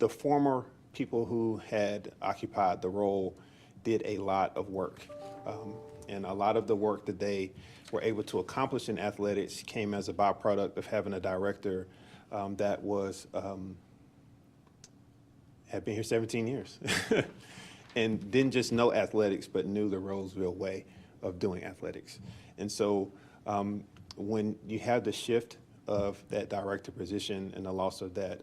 S13: former people who had occupied the role did a lot of work. And a lot of the work that they were able to accomplish in athletics came as a byproduct of having a director that was, had been here 17 years and didn't just know athletics, but knew the Roseville way of doing athletics. And so when you have the shift of that director position and the loss of that,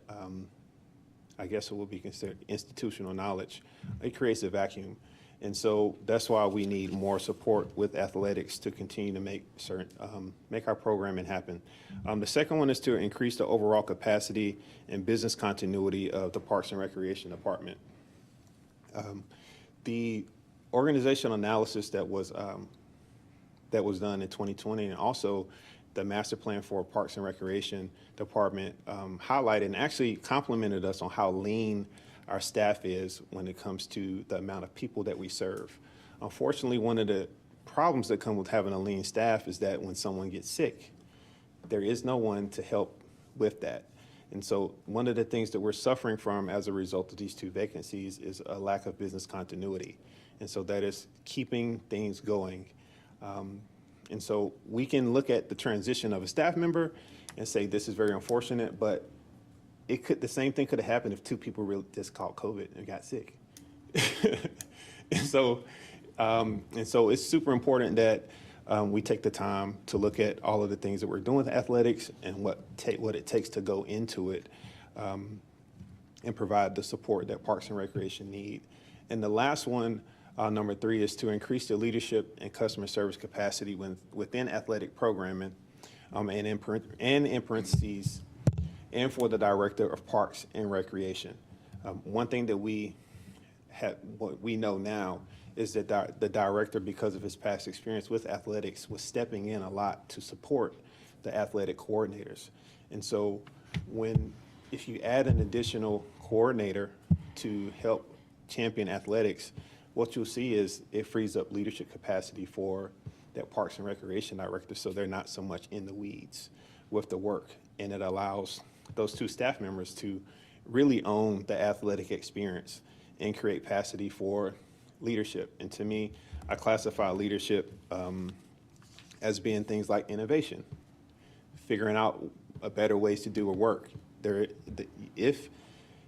S13: I guess it will be considered institutional knowledge, it creates a vacuum. And so that's why we need more support with athletics to continue to make make our programming happen. The second one is to increase the overall capacity and business continuity of the Parks and Recreation Department. The organizational analysis that was done in 2020, and also the master plan for Parks and Recreation Department highlighted and actually complimented us on how lean our staff is when it comes to the amount of people that we serve. Unfortunately, one of the problems that come with having a lean staff is that when someone gets sick, there is no one to help with that. And so one of the things that we're suffering from as a result of these 2 vacancies is a lack of business continuity. And so that is keeping things going. And so we can look at the transition of a staff member and say this is very unfortunate, but the same thing could have happened if 2 people really just caught COVID and got sick. And so it's super important that we take the time to look at all of the things that we're doing with athletics and what it takes to go into it and provide the support that Parks and Recreation need. And the last one, number 3, is to increase the leadership and customer service capacity within athletic programming, and in parentheses, and for the Director of Parks and Recreation. One thing that what we know now is that the director, because of his past experience with athletics, was stepping in a lot to support the athletic coordinators. And so if you add an additional coordinator to help champion athletics, what you'll see is it frees up leadership capacity for that Parks and Recreation director, so they're not so much in the weeds with the work. And it allows those 2 staff members to really own the athletic experience and create capacity for leadership. And to me, I classify leadership as being things like innovation, figuring out better ways to do a work. There's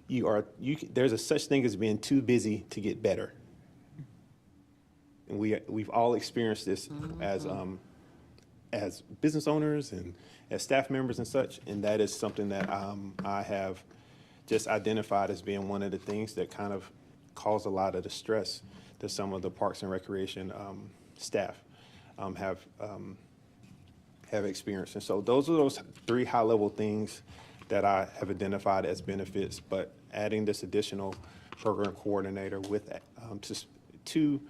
S13: a such thing as being too busy to get better. And we've all experienced this as business owners and as staff members and such, and that is something that I have just identified as being one of the things that kind of cause a lot of the stress that some of the Parks and Recreation staff have experienced. And so those are those 3 high-level things that I have identified as benefits, but adding this additional program coordinator with to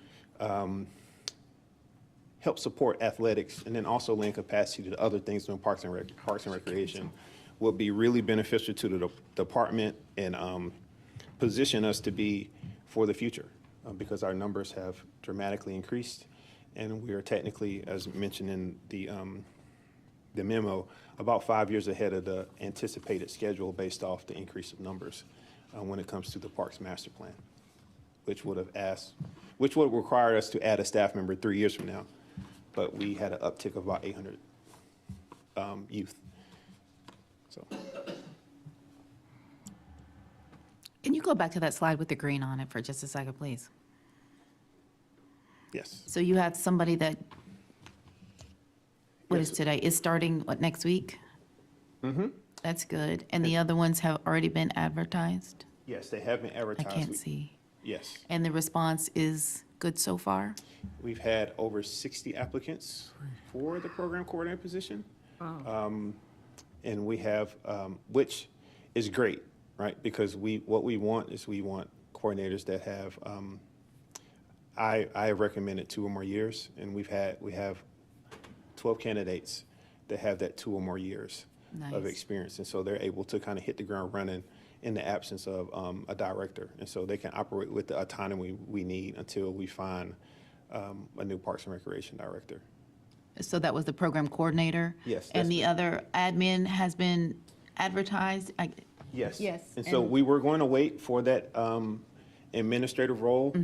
S13: help support athletics, and then also lend capacity to other things in Parks and Recreation will be really beneficial to the department and position us to be for the future because our numbers have dramatically increased, and we are technically, as mentioned in the memo, about 5 years ahead of the anticipated schedule based off the increase of numbers when it comes to the Parks Master Plan, which would have required us to add a staff member 3 years from now. But we had an uptick of about 800 youth. So,
S14: Can you go back to that slide with the green on it for just a second, please?
S13: yes.
S14: So you have somebody that, what is
S13: Yes.
S14: today, is starting, what, next week? Mm-hmm. That's good. And the other ones have already been advertised?
S13: Yes, they have been
S14: I
S13: advertised.
S14: can't see.
S13: Yes.
S14: And the response is good so far?
S13: We've had over 60 applicants for the program coordinator position. And we have, which is great, right? Because what we want coordinators that have, I have recommended 2 or more years, and we have 12 candidates that have that 2 or more years of
S14: Nice.
S13: experience. And so they're able to kind of hit the ground running in the absence of a director. And so they can operate with the autonomy we need until we find a new Parks and Recreation director.
S14: So that was the program coordinator?
S13: Yes,
S14: And
S13: that's
S14: the other admin has been advertised?
S13: Yes.
S14: Yes,
S13: And so we were going to wait for that administrative role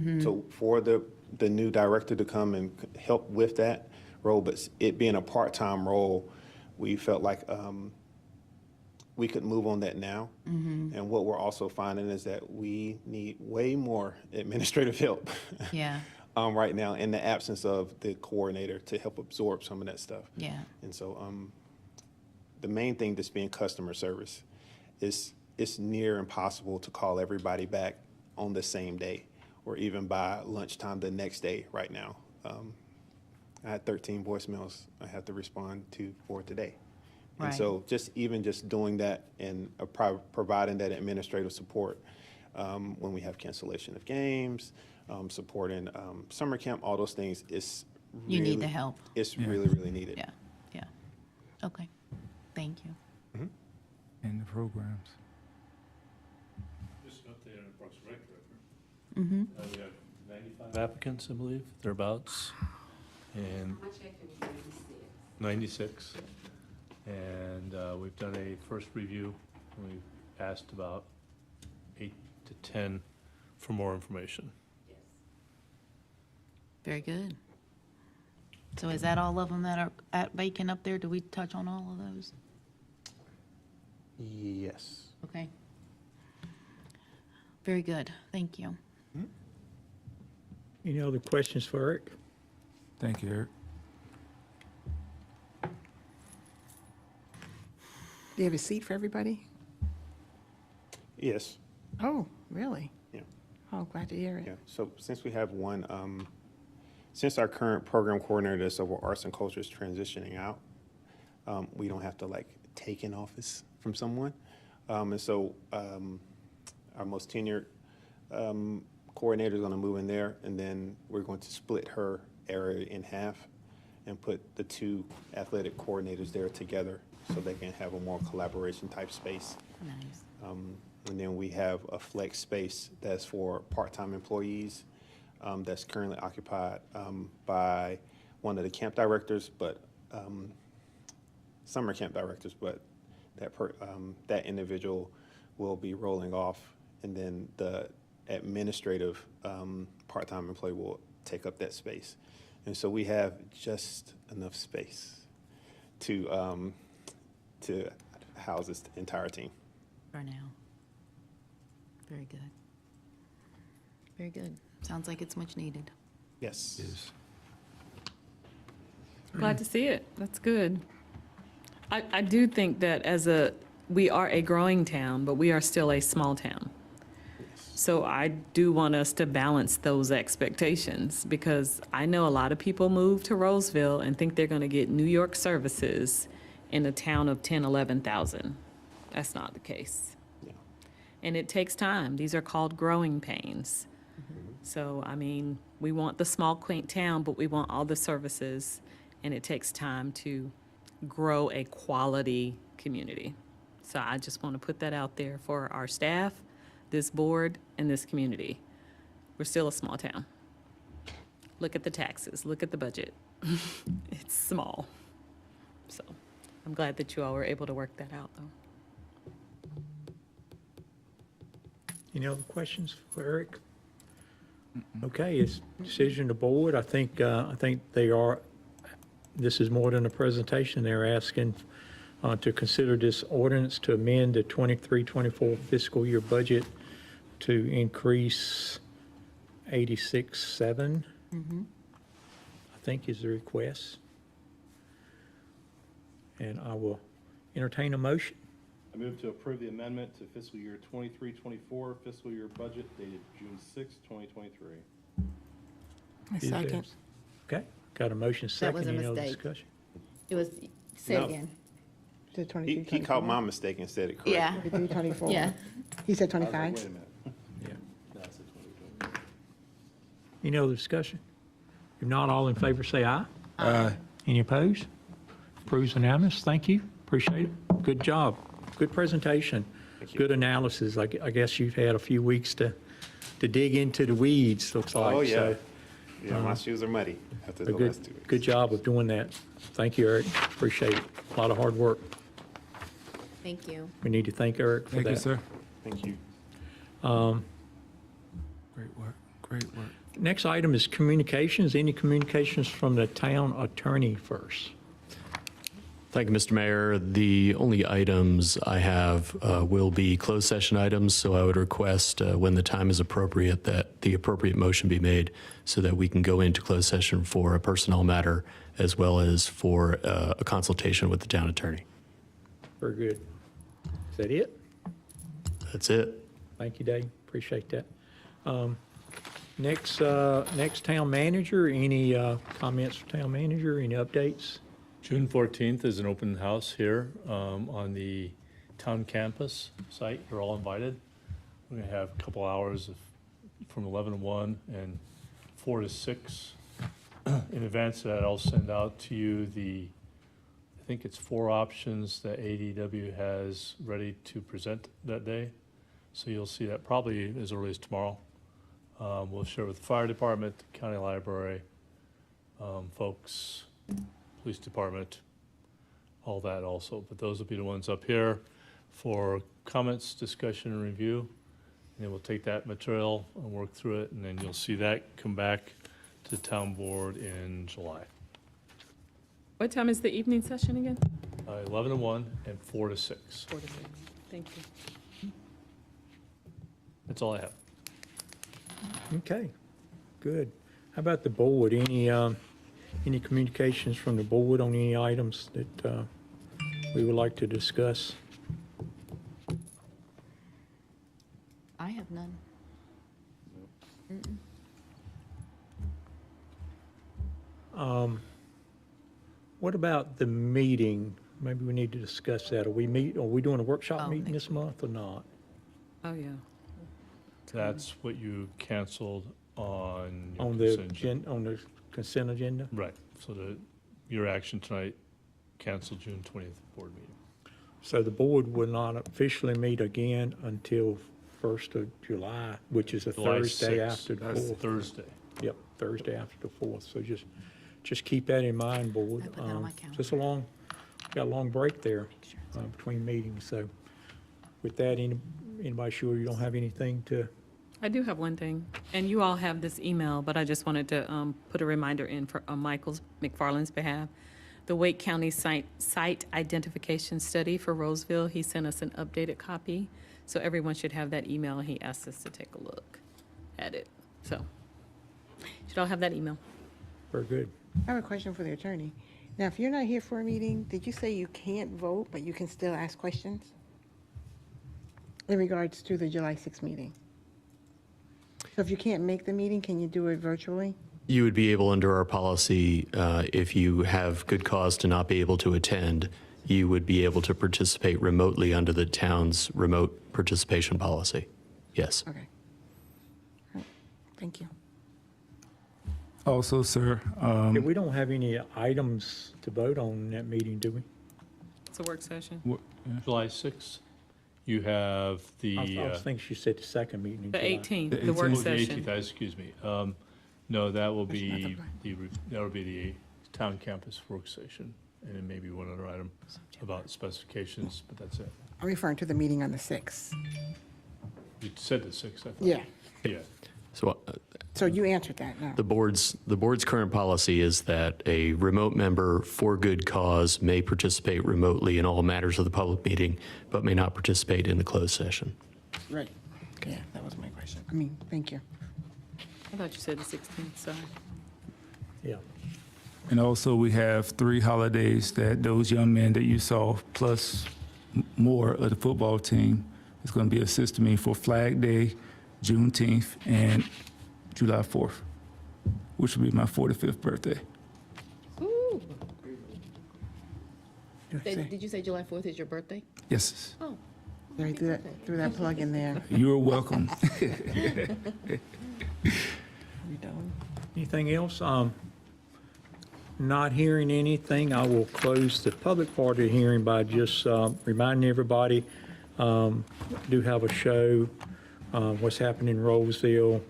S13: for the new director to come and help with that role, but it being a part-time role, we felt like we could move on that now. And what we're also finding is that we need way more administrative help
S14: Yeah,
S13: right now in the absence of the coordinator to help absorb some of that stuff.
S14: yeah.
S13: And so the main thing that's being customer service is it's near impossible to call everybody back on the same day or even by lunchtime the next day right now. I had 13 voicemails I have to respond to for today. And
S14: Right.
S13: so just doing that and providing that administrative support when we have cancellation of games, supporting summer camp, all those things is
S14: You need
S13: really-
S14: the help.
S13: It's really, really needed.
S14: Yeah, yeah. Okay, thank you.
S4: And the programs.
S7: Just an update on the Parks and Rec director.
S14: Mm-hmm.
S7: We have 95 applicants, I believe, thereabouts, and 96. And we've done a first review, and we've asked about 8 to 10 for more information.
S14: Very good. So is that all of them that are vacant up there? Do we touch on all of those?
S13: Yes.
S14: Okay. Very good, thank you.
S1: Any other questions for Eric?
S4: Thank you, Eric.
S8: Do you have a seat for everybody?
S13: Yes.
S8: Oh, really?
S13: Yeah.
S8: Oh, glad to hear it.
S13: Yeah. So since we have one, since our current program coordinator that's over arts and culture is transitioning out, we don't have to like take an office from someone. And so our most tenured coordinator is going to move in there, and then we're going to split her area in half and put the 2 athletic coordinators there together so they can have a more collaboration type space.
S14: Nice.
S13: And then we have a flex space that's for part-time employees that's currently occupied by one of the camp directors, but summer camp directors, but that individual will be rolling off, and then the administrative part-time employee will take up that space. And so we have just enough space to house this entire team.
S14: For now. Very good. Very good. Sounds like it's much needed.
S13: Yes.
S6: Glad to see it. That's good. I do think that we are a growing town, but we are still a small town. So I do want us to balance those expectations, because I know a lot of people move to Roseville and think they're going to get New York services in a town of 10, 11,000. That's not the case.
S13: Yeah.
S6: And it takes time. These are called growing pains. So, I mean, we want the small, quaint town, but we want all the services, and it takes time to grow a quality community. So I just want to put that out there for our staff, this board, and this community. We're still a small town. Look at the taxes, look at the budget. It's small. So I'm glad that you all were able to work that out, though.
S1: Any other questions for Eric? Okay, it's decision of the board. I think this is more than a presentation. They're asking to consider this ordinance to amend the 23-24 fiscal year budget to increase 86.7, I think is the request. And I will entertain a motion.
S7: I move to approve the amendment to fiscal year 23-24 fiscal year budget dated June 6, 2023.
S8: A
S1: Is there-
S8: second.
S1: Okay, got a motion
S14: That was
S1: second.
S14: a
S1: Any other
S14: mistake.
S1: discussion?
S14: It was, say
S13: No.
S14: again.
S8: Is it
S13: He
S8: 23,
S13: caught my mistake and said it correctly.
S14: Yeah,
S8: 23, 24?
S14: yeah.
S8: He said
S7: I was like,
S8: 25?
S7: wait a minute.
S1: Yeah.
S7: No, I said
S1: Any other discussion? If not, all in favor say aye.
S4: Aye.
S1: Any opposed? Approves unanimous. Thank you. Appreciate it. Good job. Good presentation. Good analysis. I guess you've had a few weeks to dig into the weeds, looks like.
S13: Oh, yeah.
S1: So,
S13: Yeah, my shoes are muddy after
S1: a
S13: the
S1: good,
S13: last 2 weeks.
S1: good job of doing that. Thank you, Eric. Appreciate it. A lot of hard work.
S6: Thank you.
S1: We need to thank Eric for that.
S4: Thank you, sir.
S13: Thank you.
S4: Great work, great work.
S1: Next item is communications. Any communications from the town attorney first?
S15: Thank you, Mr. Mayor. The only items I have will be closed session items, so I would request when the time is appropriate that the appropriate motion be made so that we can go into closed session for a personnel matter as well as for a consultation with the town attorney.
S1: Very good. Is that it?
S15: That's it.
S1: Thank you, Dave. Appreciate that. Next town manager, any comments for town manager, any updates?
S16: June 14th is an open house here on the town campus site. You're all invited. We're going to have a couple hours from 11 to 1 and 4 to 6. In advance of that, I'll send out to you I think it's 4 options that ADW has ready to present that day. So you'll see that probably as early as tomorrow. We'll share with the fire department, the county library, folks, police department, all that also. But those will be the ones up here for comments, discussion, and review. And then we'll take that material and work through it, and then you'll see that come back to the town board in July.
S6: What time is the evening session again?
S16: 11 to 1 and 4 to 6.
S6: 4 to 6. Thank you.
S16: That's all I have.
S1: Okay, good. How about the board? Any communications from the board on any items that we would like to discuss?
S14: I have none.
S1: What about the meeting? Maybe we need to discuss that. Are we doing a workshop meeting this month or not?
S6: Oh, yeah.
S16: That's what you canceled on your
S1: On the consent agenda?
S16: Right, so your action tonight, cancel June 20th board meeting.
S1: So the board will not officially meet again until 1st of July, which is a
S16: July
S1: Thursday
S16: 6th.
S1: after the
S16: That's
S1: 4th.
S16: Thursday.
S1: Yep, Thursday after the 4th. So just keep that in mind, board.
S14: I put that on my calendar.
S1: Just got a long break there between meetings. So with that, anybody sure you don't have anything to?
S6: I do have one thing, and you all have this email, but I just wanted to put a reminder in for Michael McFarland's behalf. The Wake County site identification study for Roseville, he sent us an updated copy, so everyone should have that email. He asked us to take a look at it. So, should all have that email.
S1: Very good.
S8: I have a question for the attorney. Now, if you're not here for a meeting, did you say you can't vote, but you can still ask questions? In regards to the July 6th meeting? So if you can't make the meeting, can you do it virtually?
S15: You would be able, under our policy, if you have good cause to not be able to attend, you would be able to participate remotely under the town's remote participation policy. Yes.
S8: Okay. All right. Thank you.
S4: Also, sir,
S1: Yeah, we don't have any items to vote on in that meeting, do we?
S6: It's a work session.
S16: July 6th, you have the.
S1: I was thinking she said the second meeting in
S6: The
S1: July.
S6: 18th, the work
S16: Oh, the
S6: session.
S16: 18th, excuse me. No, that will be the town campus work session, and then maybe one other item about specifications, but that's it.
S8: I'm referring to the meeting on the 6th.
S16: You said the 6th, I thought.
S8: Yeah.
S16: Yeah.
S15: So
S8: So you answered that now.
S15: the board's current policy is that a remote member for good cause may participate remotely in all matters of the public meeting, but may not participate in the closed session.
S8: Right. Yeah, that was my question. Thank you.
S6: I thought you said the 16th, sorry.
S1: Yeah.
S4: and also we have 3 holidays that those young men that you saw, plus more of the football team, is going to be assisting me for Flag Day, Juneteenth, and July 4th, which will be my 45th birthday.
S11: Did you say July 4th is your birthday?
S4: Yes,
S11: Oh.
S8: There, threw that plug in there.
S4: you're welcome.
S8: You done?
S1: Anything else? Not hearing anything, I will close the public part of the hearing by just reminding everybody, do have a show, what's happening in Roseville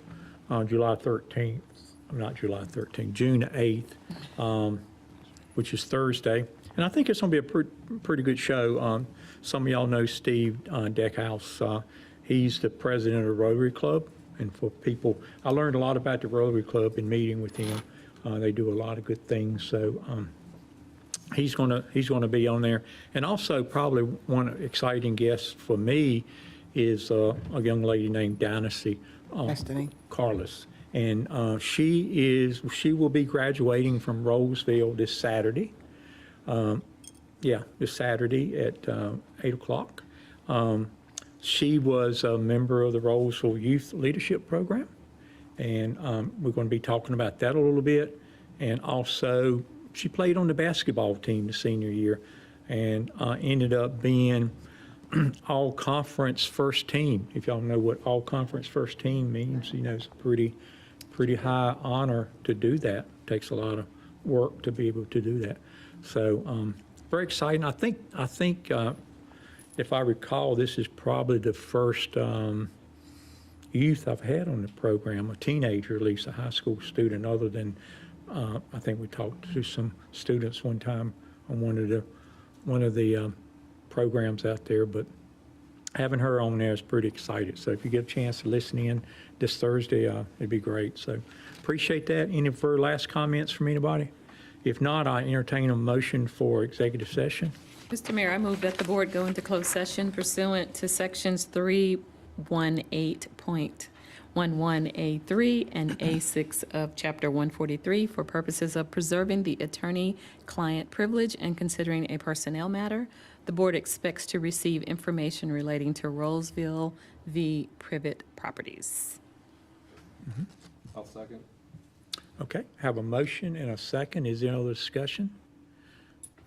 S1: on July 13th, not July 13th, June 8th, which is Thursday. And I think it's going to be a pretty good show. Some of y'all know Steve Deckhouse. He's the president of the Rotary Club. And for people, I learned a lot about the Rotary Club in meeting with him. They do a lot of good things. So he's going to be on there. And also probably one exciting guest for me is a young lady named Dynasty
S8: Destiny
S1: Carlos. And she will be graduating from Roseville this Saturday. This Saturday at 8 o'clock. She was a member of the Roseville Youth Leadership Program, and we're going to be talking about that a little bit. And also, she played on the basketball team the senior year and ended up being all-conference first team. If y'all know what all-conference first team means, it's a pretty high honor to do that. Takes a lot of work to be able to do that. So very exciting. I think if I recall, this is probably the first youth I've had on the program, a teenager, at least a high school student, other than I think we talked to some students one time on one of the programs out there, but having her on there is pretty excited. So if you get a chance to listen in this Thursday, it'd be great. So appreciate that. Any further last comments from anybody? If not, I entertain a motion for executive session.
S6: Mr. Mayor, I move that the board go into closed session pursuant to sections 318.11A3 and A6 of Chapter 143 for purposes of preserving the attorney-client privilege and considering a personnel matter. The board expects to receive information relating to Roseville v. Privet Properties.
S7: I'll second.
S1: Okay, have a motion and a second. Is there any other discussion?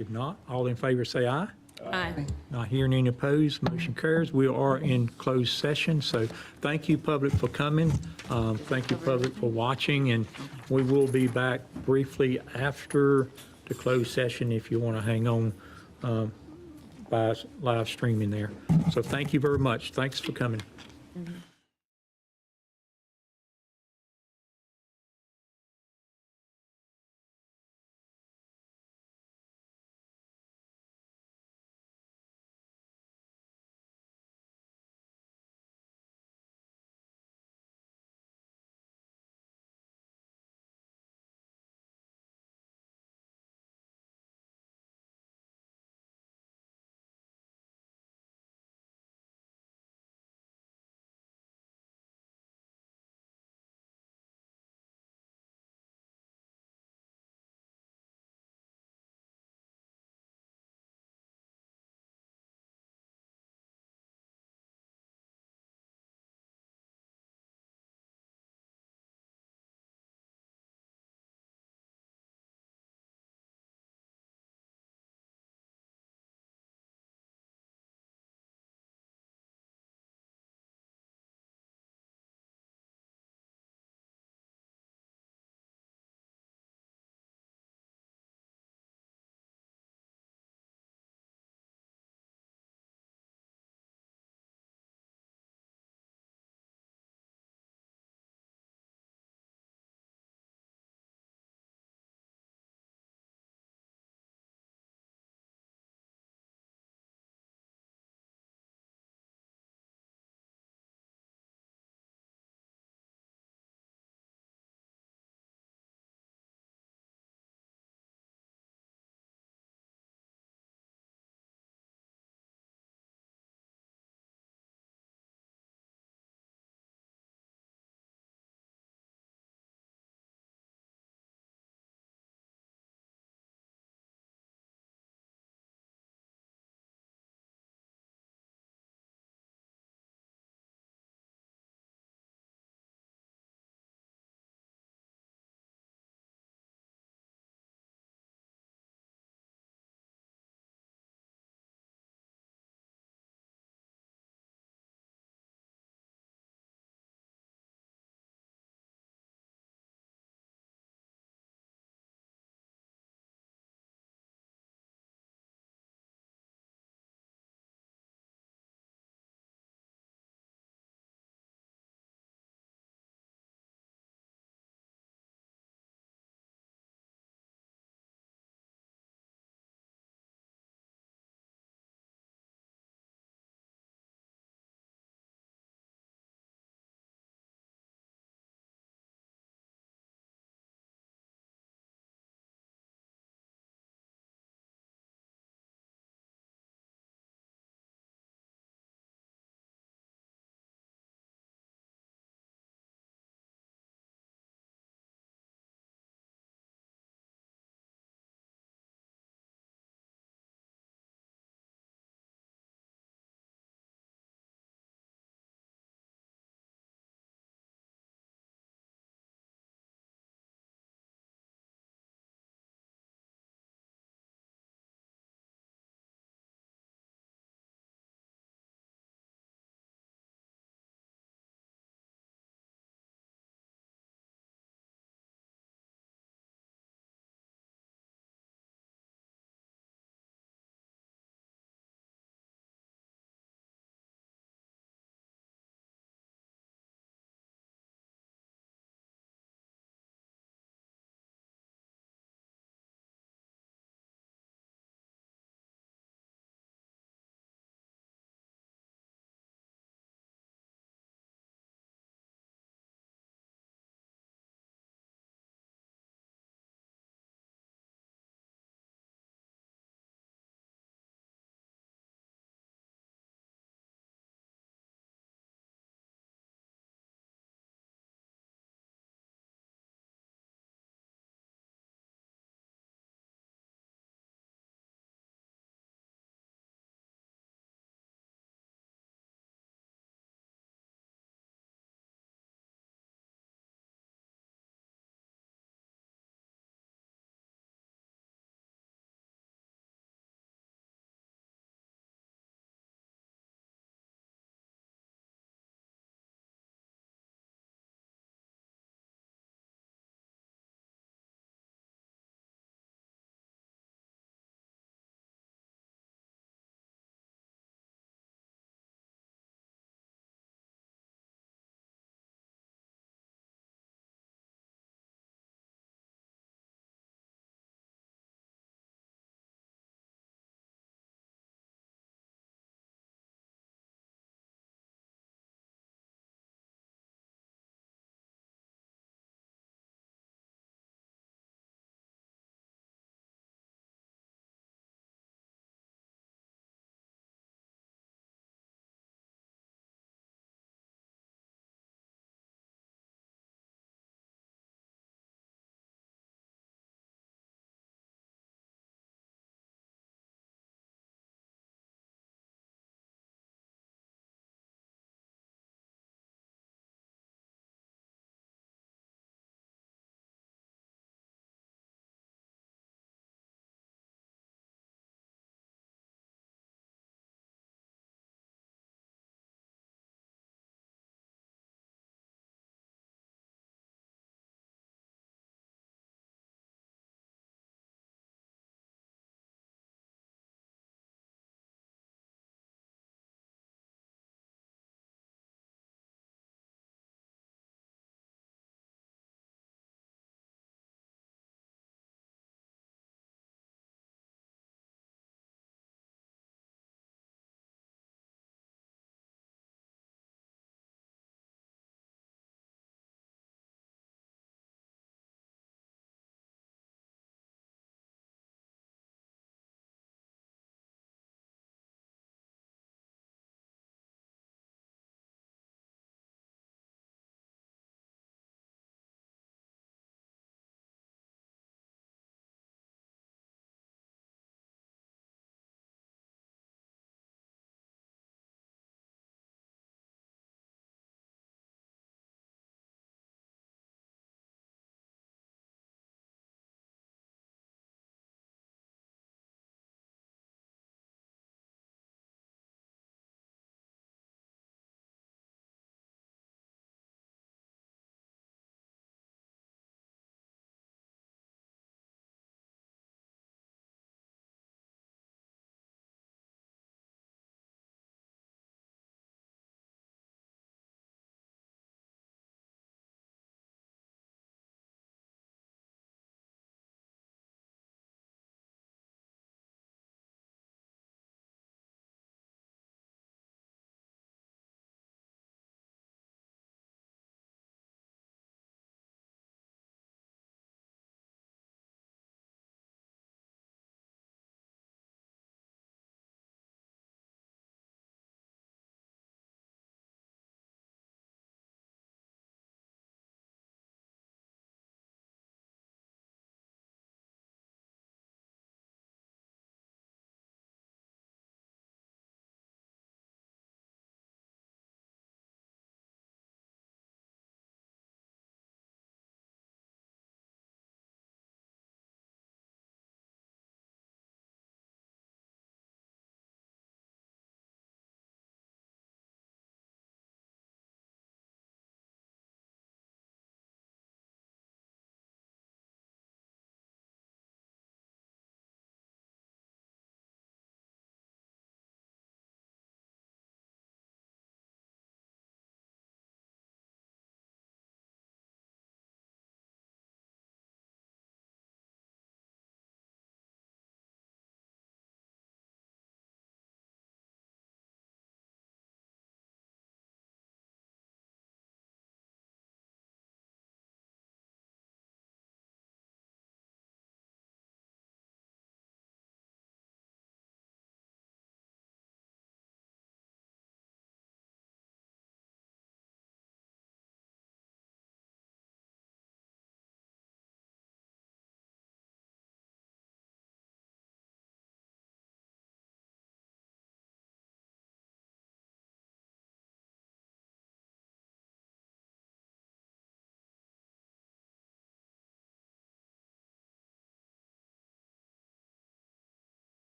S1: If not, all in favor say aye.
S6: Aye.
S1: Not hearing any opposed, motion carries. We are in closed session, so thank you, public, for coming. Thank you, public, for watching, and we will be back briefly after the closed session if you want to hang on by live streaming there. So thank you very much. Thanks for coming.